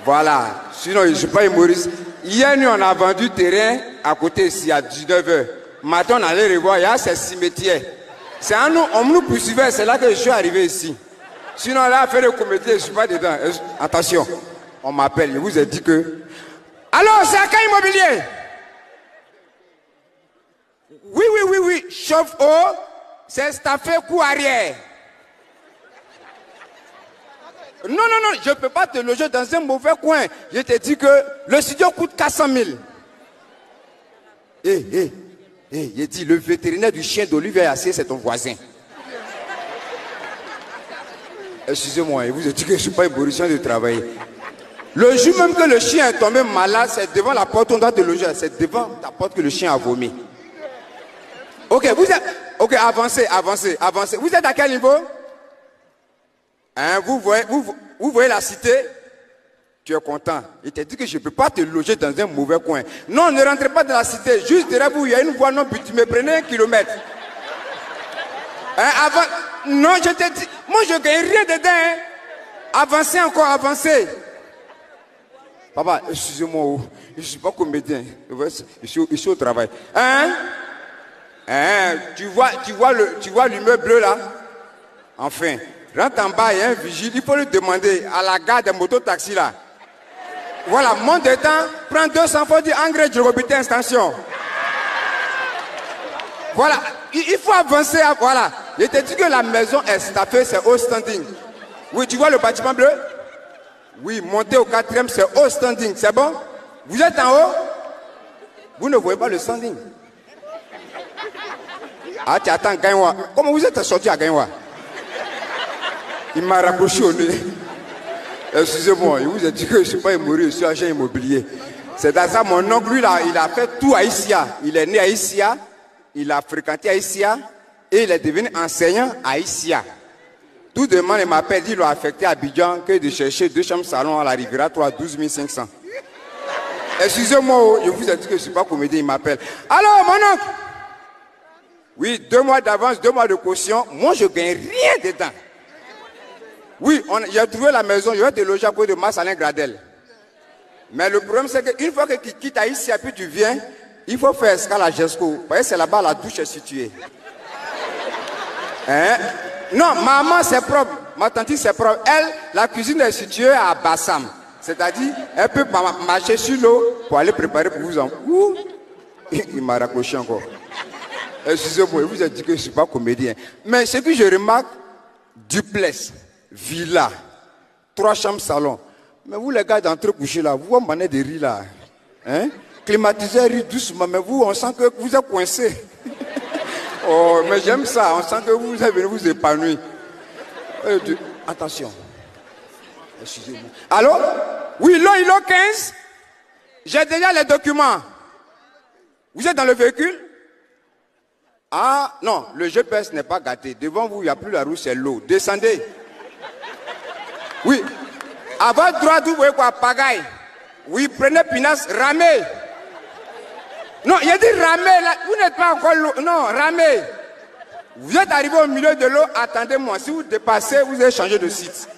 Voilà, sinon je ne suis pas humoriste. Hier, nous, on a vendu terrain à côté ici à 19h. Maintenant, on allait revoir, il y a ces cimetières. C'est à nous, on nous poursuivait, c'est là que je suis arrivé ici. Sinon, là, faire le comédien, je ne suis pas dedans. Attention, on m'appelle, je vous ai dit que... Alors, c'est Aka Immobilier. Oui. Chauffe-eau, c'est staffé coup arrière. Non, je ne peux pas te loger dans un mauvais coin. Je te dis que le studio coûte 400 000. J'ai dit, le vétérinaire du chien d'Olivier Assé, c'est ton voisin. Excusez-moi, je vous ai dit que je ne suis pas évolution de travailler. Le jour même que le chien est tombé malade, c'est devant la porte, on doit te loger. C'est devant ta porte que le chien a vomi. Ok, avancez. Vous êtes à quel niveau? Hein, vous voyez la cité? Tu es content. Il t'a dit que je ne peux pas te loger dans un mauvais coin. Non, ne rentrez pas dans la cité. Juste derrière vous, il y a une voie non bitumée. Prenez 1 kilomètre. Hein, non, je te dis, moi je ne gagne rien dedans. Hein. Avancez encore, avancez. Papa, excusez-moi, je ne suis pas comédien. Je suis au travail. Hein? Tu vois l'immeuble bleu là? Enfin, rentre en bas, il y a un vigile. Il faut lui demander à la gare des mototaxis là. Voilà, monte de temps, prends 200 fois, dit engrais, je rebute extension. Voilà, il faut avancer. Voilà, je te dis que la maison est staffée, c'est au standing. Oui, tu vois le bâtiment bleu? Oui, montez au 4e, c'est au standing, c'est bon? Vous êtes en haut? Vous ne voyez pas le standing? Ah, tu attends Gaïwa. Comment vous êtes sorti à Gaïwa? Il m'a rapproché au nez. Excusez-moi, il vous a dit que je ne suis pas humoriste, je suis agent immobilier. C'est dans ça, mon oncle, lui, il a fait tout à Issia. Il est né à Issia, il a fréquenté à Issia et il est devenu enseignant à Issia. Tout de même, il m'appelle, il l'a affecté à Abidjan que de chercher 2 chambres salon à la Riviera 3 à 12 500. Excusez-moi, je vous ai dit que je ne suis pas comédien, il m'appelle. Alors, mon oncle? Oui, 2 mois d'avance, 2 mois de caution. Moi, je ne gagne rien dedans. Oui, j'ai trouvé la maison, je vais te loger à côté de Marsalin Gradel. Mais le problème, c'est qu'une fois que tu quittes ici et puis tu viens, il faut faire escale à Jesco. Parce que c'est là-bas la douche est située. Hein? Non, maman, c'est propre. Ma tante, c'est propre. Elle, la cuisine est située à Bassam. C'est-à-dire, elle peut marcher sur l'eau pour aller préparer pour vous en... Ouh. Il m'a raccroché encore. Excusez-moi, vous avez dit que je ne suis pas comédien. Mais ce que je remarque, duplex, villa, 3 chambres, salon. Mais vous les gars d'entre coucher là, vous m'en de rire là. Hein? Climatiseur, rire doucement, mais vous, on sent que vous êtes coincés. Oh, mais j'aime ça, on sent que vous êtes venu vous épanouir. Attention. Excusez-moi. Allô? Oui, l'eau 15. J'ai déjà les documents. Vous êtes dans le véhicule? Ah, non, le GPS n'est pas gâté. Devant vous, il n'y a plus la roue, c'est l'eau. Descendez. Oui. À votre droite, vous voyez quoi? Pagaille. Oui, prenez Pinasse, ramez. Non, il a dit ramez. Là. Vous n'êtes pas encore l'eau. Non, ramez. Vous êtes arrivé au milieu de l'eau, attendez-moi. Si vous dépassez, vous allez changer de site.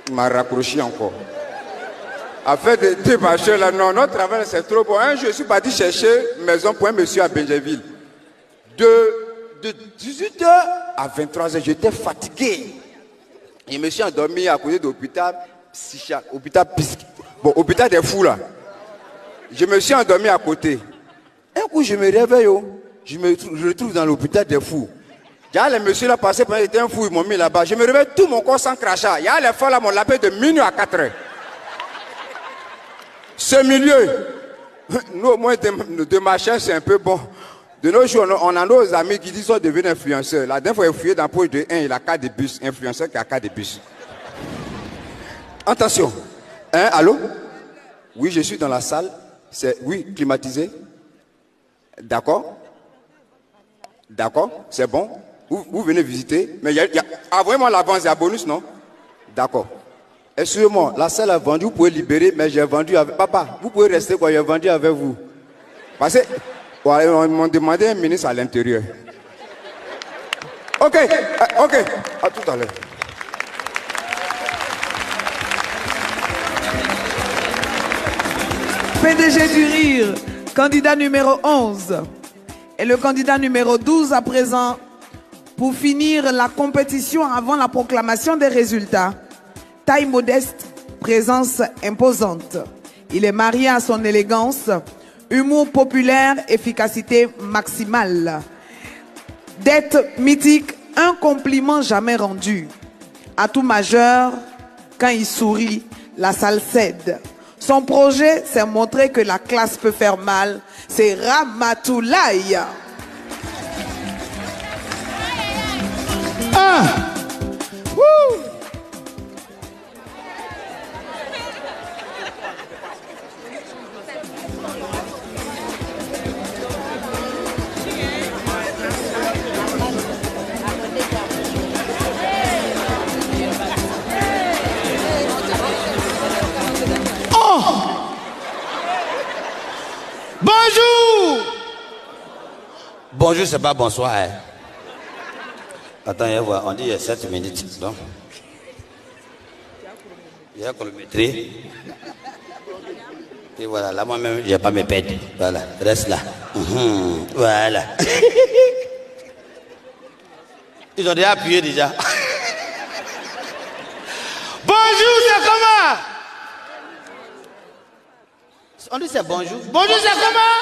Il m'a raccroché encore. Afin de démarcher là, non, notre travail c'est trop bon. Je suis parti chercher maison pour un monsieur à Benjaville. De 18h à 23h, j'étais fatigué. Et je me suis endormi à côté de l'hôpital psychiatre, hôpital des fous là. Je me suis endormi à côté. Un coup, je me réveille, je me retrouve dans l'hôpital des fous. Il y a les messieurs là passés pendant que j'étais un fou, ils m'ont mis là-bas. Je me réveille tout mon corps sans crachat. Il y a les femmes là, m'ont lapé de minuit à 4h. Ce milieu, nous au moins de marcher, c'est un peu bon. De nos jours, on a nos amis qui disent qu'ils sont devenus influenceurs. La dernière fois, il fouillait dans la poche de 1, il a 4 de bus. Influenceur qui a 4 de bus. Attention. Allô? Oui, je suis dans la salle. Oui, climatisé. D'accord? D'accord, c'est bon. Vous venez visiter. Mais envoyez-moi l'avance, il y a bonus, non? D'accord. Excusez-moi, la salle a vendu, vous pouvez libérer, mais j'ai vendu avec... Papa, vous pouvez rester quoi, j'ai vendu avec vous. Parce que... on m'a demandé un ministre à l'intérieur. Ok, ok. À tout à l'heure. PDG du Rire, candidat numéro 11. Et le candidat numéro 12 à présent pour finir la compétition avant la proclamation des résultats. Taille modeste, présence imposante. Il est marié à son élégance, humour populaire, efficacité maximale. Dette mythique, un compliment jamais rendu. Atout majeur, quand il sourit, la salle cède. Son projet, c'est montrer que la classe peut faire mal. C'est Ramatoulaye. Ah! Wouh! Bonjour! Bonjour, c'est pas bonsoir. Hein. Attends, on dit il y a 7 minutes. Donc, il y a chronométré. Et voilà, là moi-même, je n'ai pas me perdre. Voilà, reste là. Voilà. Ils ont déjà appuyé déjà. Bonjour, c'est comment? On dit c'est bonjour. Bonjour, c'est comment?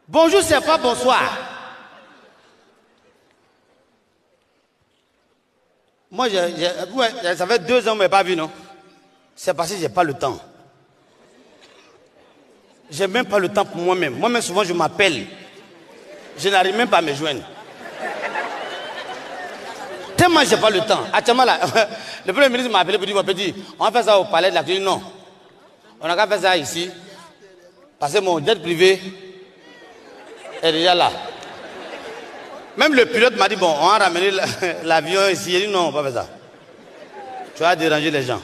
Bonjour, c'est pas bonsoir. Moi, ça fait 2 ans que je ne m'ai pas vu, non? C'est parce que je n'ai pas le temps. Je n'ai même pas le temps pour moi-même. Moi-même, souvent, je m'appelle. Je n'arrive même pas à me joindre. Tellement je n'ai pas le temps. Actuellement, là, le Premier ministre m'a appelé pour dire, petit, on va faire ça au palais de la Cuisine. Non. On n'a qu'à faire ça ici. Parce que mon jet privé est déjà là. Même le pilote m'a dit, bon, on va ramener l'avion ici. Il dit, non, on va pas faire ça. Tu vas déranger les gens.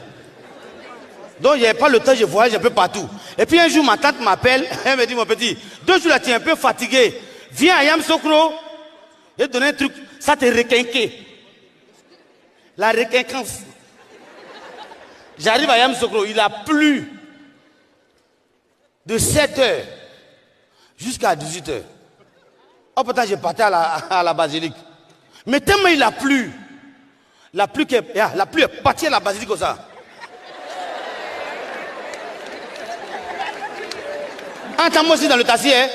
Donc, il n'y avait pas le temps, je voyage un peu partout. Et puis un jour, ma tante m'appelle, elle me dit, mon petit, 2 jours là, tu es un peu fatigué. Viens à Yamoussoukro. Je vais te donner un truc, ça te requinqué. La requinquance. J'arrive à Yamoussoukro, il a plu. De 7h jusqu'à 18h. Oh, pourtant, j'ai parti à la basilique. Mais tellement il a plu. La pluie est partie à la basilique comme ça. Entends-moi aussi dans le taxi, hein.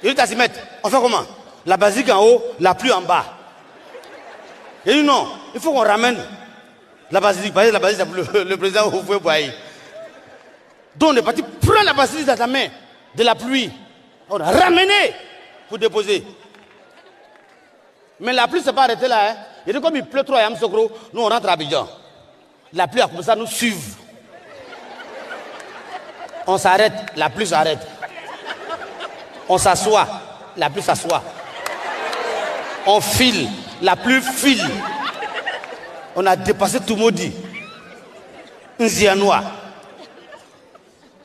Il y a le taximètre. On fait comment? La basilique en haut, la pluie en bas. Il dit non, il faut qu'on ramène la basilique. Parce que la basilique, c'est le président Houphouët-Boigny. Donc on est parti prendre la basilique dans ta main de la pluie. On a ramené pour déposer. Mais la pluie ne s'est pas arrêtée là. Hein. Il dit comme il pleut trop à Yamoussoukro, nous on rentre à Abidjan. La pluie a commencé à nous suivre. On s'arrête, la pluie s'arrête. On s'assoit, la pluie s'assoit. On file, la pluie file. On a dépassé tout maudit. Nzianois.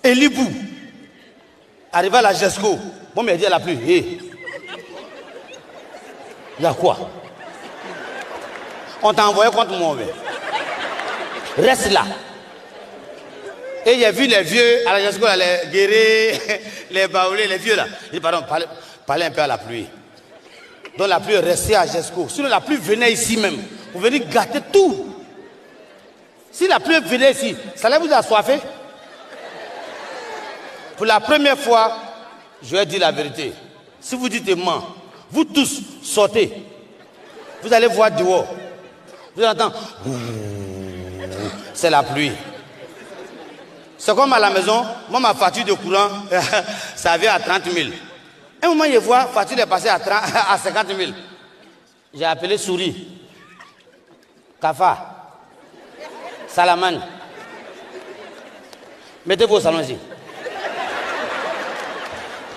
Elibou. Arrivé à la GESCO. Bon, mais il dit à la pluie. Hey. Il y a quoi? On t'a envoyé contre moi. Mais. Reste là. Et j'ai vu les vieux à la GESCO, les guéris, les baoulés, les vieux là. Il dit pardon, parlez un peu à la pluie. Donc la pluie est restée à GESCO. Sinon la pluie venait ici même. Vous venez gâter tout. Si la pluie venait ici, ça allait vous assoiffer. Pour la première fois, je vais dire la vérité. Si vous dites ment, vous tous sortez. Vous allez voir dehors. Vous allez entendre. C'est la pluie. C'est comme à la maison, moi ma facture de courant, ça vient à 30 000. Un moment, je vois, la facture est passée à 50 000. J'ai appelé Souris, Kafa, Salaman. Mettez-vous au salon ici.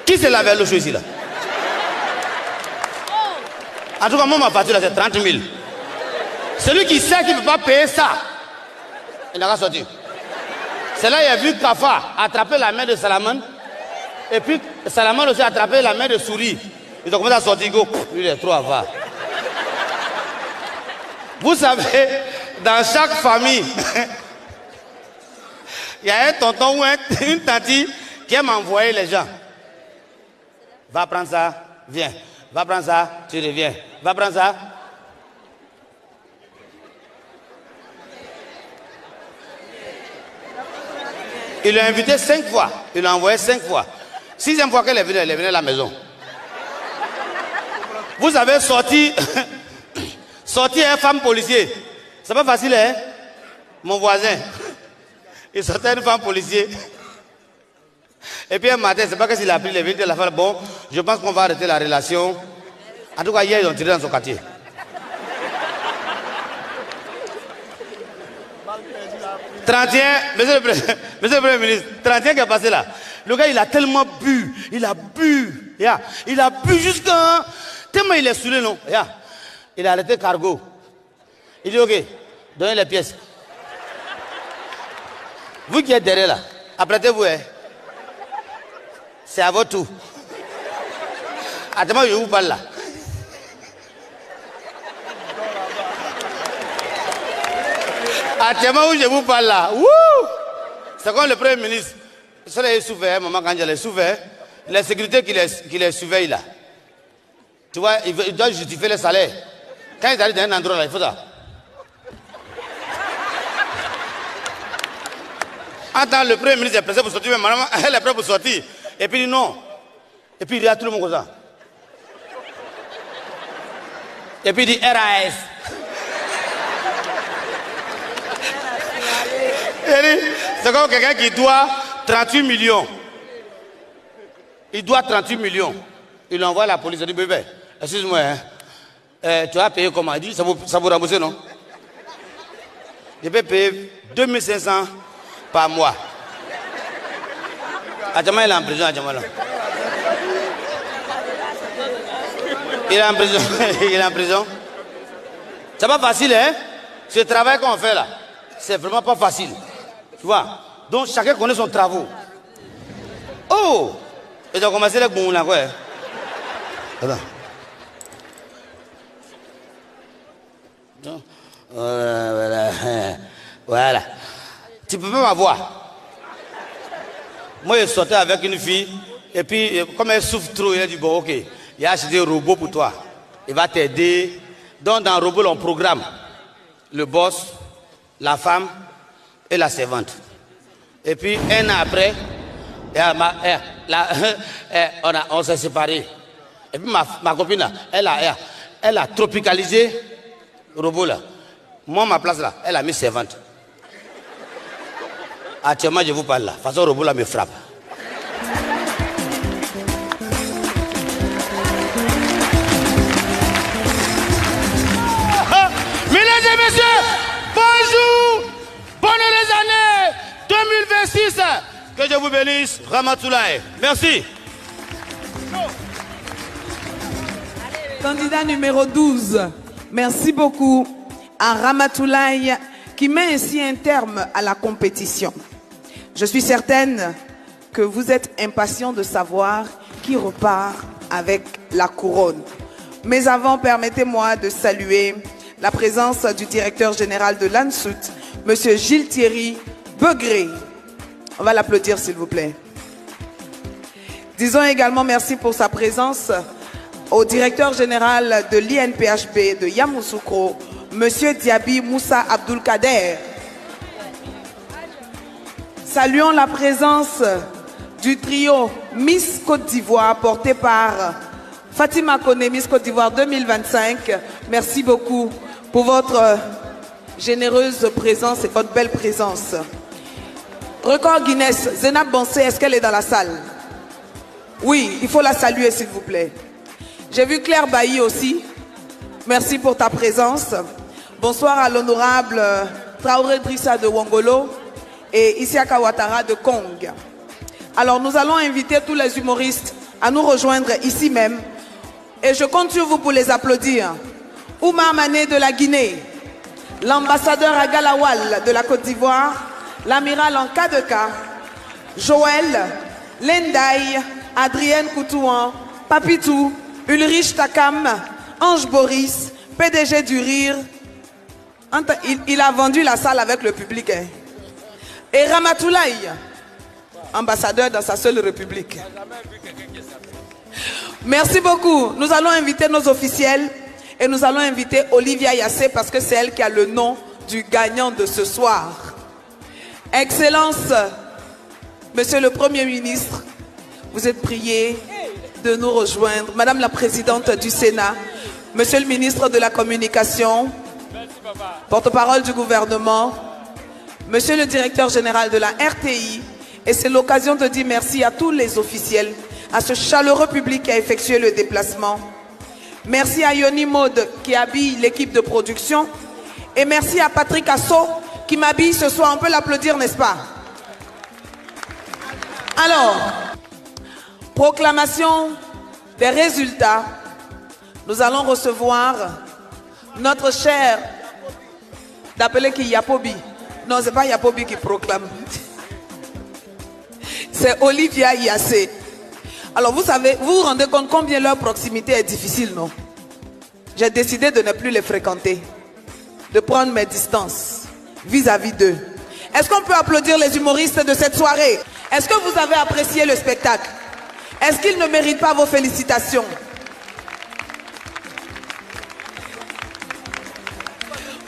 Qui s'est lavé l'eau ici là? En tout cas, moi ma facture c'est 30 000. Celui qui sait qu'il ne peut pas payer ça, il n'a qu'à sortir. C'est là qu'il a vu Kafa attraper la main de Salaman. Et puis Salaman aussi a attrapé la main de Souris. Ils ont commencé à sortir. Lui, il est trop avare. Vous savez, dans chaque famille, il y a un tonton ou une tante qui aime envoyer les gens. Va prendre ça, viens. Va prendre ça, tu reviens. Va prendre ça. Il l'a invité 5 fois. Il l'a envoyé 5 fois. 6e fois qu'elle est venue à la maison. Vous avez sorti un femme policier. C'est pas facile, hein? Mon voisin, il sortait une femme policier. Et puis un matin, c'est pas que s'il a pris les vérités de la femme. Bon, je pense qu'on va arrêter la relation. En tout cas, hier, ils ont tiré dans son quartier. Monsieur le Premier ministre, 31 qui est passé là. Le gars, il a tellement bu. Il a bu jusqu'à... Tellement il est saoulé, non? Il a arrêté cargo. Il dit, ok, donnez les pièces. Vous qui êtes derrière là, apprêtez-vous, hein. C'est à votre tour. Attends, je vous parle là. Actuellement où je vous parle là, c'est comme le Premier ministre. Cela est souverain, maman quand il est souverain, la sécurité qui les surveille là. Tu vois, il doit justifier le salaire. Quand ils arrivent dans un endroit là, il faut ça. Attends, le Premier ministre est pressé pour sortir, mais maman, elle est prête pour sortir. Et puis il dit non. Et puis il dit à tout le monde comme ça. Et puis il dit RAS. C'est comme quelqu'un qui doit 38 millions. Il doit 38 millions. Il envoie à la police. Il dit, bébé, excuse-moi, hein, tu vas payer comment? Il dit, ça vous rembourser, non? Je vais payer 2500 par mois. Adjama, il est en prison, Adjama, là. Il est en prison. Il est en prison. C'est pas facile, hein? Ce travail qu'on fait là, c'est vraiment pas facile. Tu vois? Donc chacun connaît son travail. Oh! Et donc commencer avec bon là, quoi. Attends. Voilà. Tu peux pas m'avoir. Moi, je sortais avec une fille, et puis, comme elle souffre trop, il a dit, bon, ok, il a acheté un robot pour toi. Il va t'aider. Donc, dans le robot, on programme. le boss, la femme et la servante. Et puis, un an après, on s'est séparés. Et puis, ma copine, là, elle a tropicalisé le robot là. Moi, ma place là, elle a mis servante. Actuellement, je vous parle là. De toute façon, le robot là me frappe. Mesdames et messieurs, bonjour, bonne heureuse année 2026. Que Dieu vous bénisse, Ramatoulaye. Merci. Candidat numéro 12, merci beaucoup à Ramatoulaye qui met ainsi un terme à la compétition. Je suis certaine que vous êtes impatient de savoir qui repart avec la couronne. Mais avant, permettez-moi de saluer la présence du directeur général de l'ANSUT, M. Gilles Thierry Begré. On va l'applaudir s'il vous plaît. Disons également merci pour sa présence au directeur général de l'INPHB de Yamoussoukro, M. Diaby Moussa Abdulkader. Saluons la présence du trio Miss Côte d'Ivoire porté par Fatima Kone, Miss Côte d'Ivoire 2025. Merci beaucoup pour votre généreuse présence et votre belle présence. Record Guinness, Zénab Bansé, est-ce qu'elle est dans la salle? Oui, il faut la saluer s'il vous plaît. J'ai vu Claire Bailly aussi. Merci pour ta présence. Bonsoir à l'honorable Traoré Drissa de Wongolo et Isiaka Ouattara de Kong. Alors nous allons inviter tous les humoristes à nous rejoindre ici même. Et je compte sur vous pour les applaudir. Oumar Mané de la Guinée, l'ambassadeur Agalawal de la Côte d'Ivoire, l'amiral en cas de cas, Joël, Lendaï, Adrienne Koutouan, Papitou, Ulrich Takam, Ange Boris, PDG du Rire. Il a vendu la salle avec le public. Hein. Et Ramatoulaye, ambassadeur dans sa seule république. Merci beaucoup. Nous allons inviter nos officiels et nous allons inviter Olivia Yassé parce que c'est elle qui a le nom du gagnant de ce soir. Excellence, Monsieur le Premier ministre, vous êtes prié de nous rejoindre. Madame la Présidente du Sénat, Monsieur le ministre de la Communication, porte-parole du gouvernement, Monsieur le directeur général de la RTI, et c'est l'occasion de dire merci à tous les officiels, à ce chaleureux public qui a effectué le déplacement. Merci à Yoni Maud qui habille l'équipe de production, et merci à Patrick Asso qui m'habille ce soir. On peut l'applaudir, n'est-ce pas? Alors, proclamation des résultats. Nous allons recevoir notre cher, d'appeler qui Yapobi. Non, ce n'est pas Yapobi qui proclame. C'est Olivia Yassé. Alors vous savez, vous vous rendez compte combien leur proximité est difficile, non? J'ai décidé de ne plus les fréquenter, de prendre mes distances vis-à-vis d'eux. Est-ce qu'on peut applaudir les humoristes de cette soirée? Est-ce que vous avez apprécié le spectacle? Est-ce qu'ils ne méritent pas vos félicitations?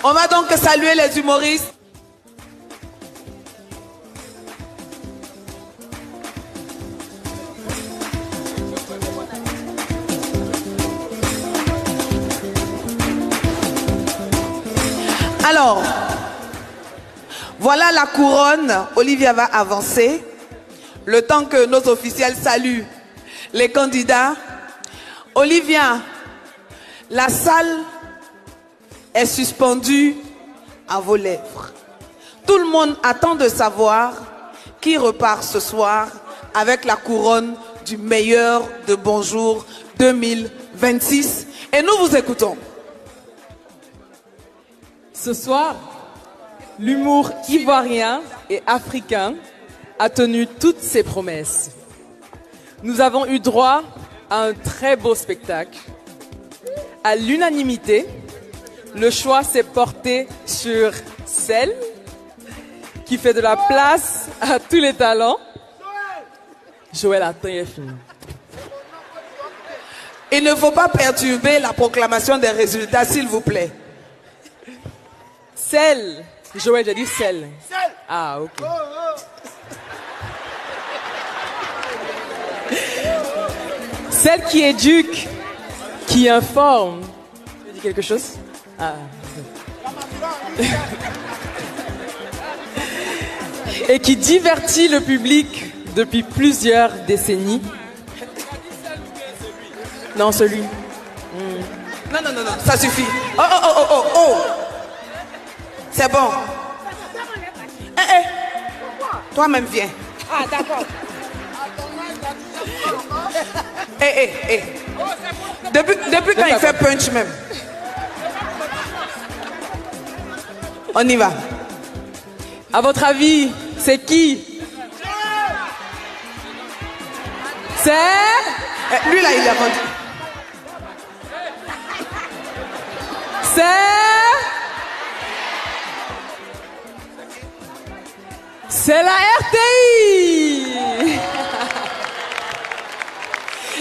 On va donc saluer les humoristes. Alors, voilà la couronne. Olivia va avancer. Le temps que nos officiels saluent les candidats. Olivia, la salle est suspendue à vos lèvres. Tout le monde attend de savoir qui repart ce soir avec la couronne du meilleur de Bonjour 2026. Et nous vous écoutons. Ce soir, l'humour ivoirien et africain a tenu toutes ses promesses. Nous avons eu droit à un très beau spectacle. À l'unanimité, le choix s'est porté sur celle qui fait de la place à tous les talents. Joël, attends, il est fini. Il ne faut pas perturber la proclamation des résultats, s'il vous plaît. Celle. Joël, j'ai dit celle. Ah, ok. Celle qui éduque, qui informe. Tu dis quelque chose? Ah. Et qui divertit le public depuis plusieurs décennies. Non, celui. Non, ça suffit. Oh. C'est bon. Toi-même, viens. Ah, d'accord. Depuis quand il fait punch même. On y va. À votre avis, c'est qui? C'est... Lui là, il a vendu. C'est la RTI.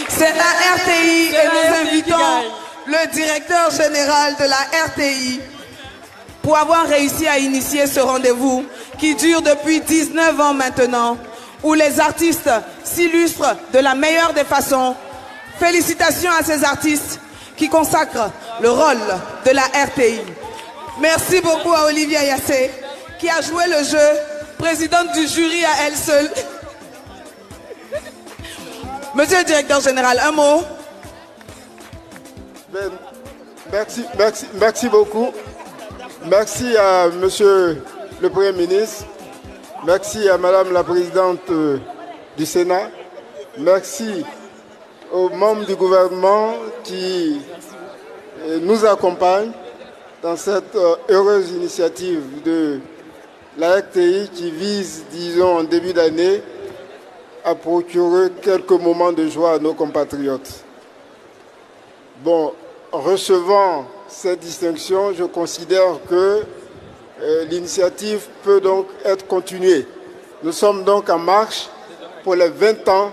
C'est la RTI et nous invitons le directeur général de la RTI pour avoir réussi à initier ce rendez-vous qui dure depuis 19 ans maintenant, où les artistes s'illustrent de la meilleure des façons. Félicitations à ces artistes qui consacrent le rôle de la RTI. Merci beaucoup à Olivia Yassé qui a joué le jeu, présidente du jury à elle seule. Monsieur le directeur général, un mot. Merci beaucoup. Merci à monsieur le Premier ministre. Merci à madame la présidente du Sénat. Merci aux membres du gouvernement qui nous accompagnent dans cette heureuse initiative de la RTI qui vise, disons, en début d'année, à procurer quelques moments de joie à nos compatriotes. Bon, recevant cette distinction, je considère que l'initiative peut donc être continuée. Nous sommes donc en marche pour les 20 ans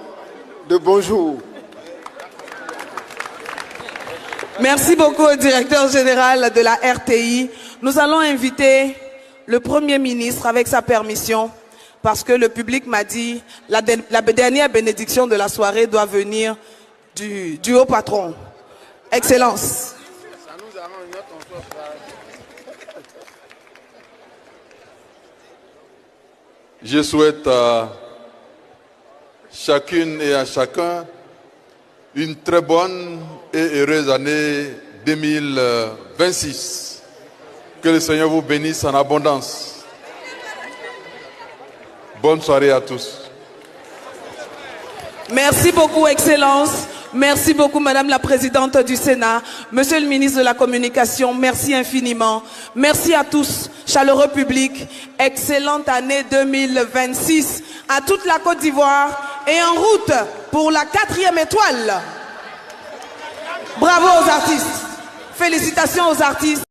de Bonjour. Merci beaucoup au directeur général de la RTI. Nous allons inviter le Premier ministre avec sa permission, parce que le public m'a dit la dernière bénédiction de la soirée doit venir du haut patron. Excellence. Je souhaite à chacune et à chacun une très bonne et heureuse année 2026. Que le Seigneur vous bénisse en abondance. Bonne soirée à tous. Merci beaucoup, Excellence. Merci beaucoup, Madame la Présidente du Sénat. Monsieur le ministre de la Communication, merci infiniment. Merci à tous, chaleureux public. Excellente année 2026 à toute la Côte d'Ivoire et en route pour la 4e étoile. Bravo aux artistes. Félicitations aux artistes.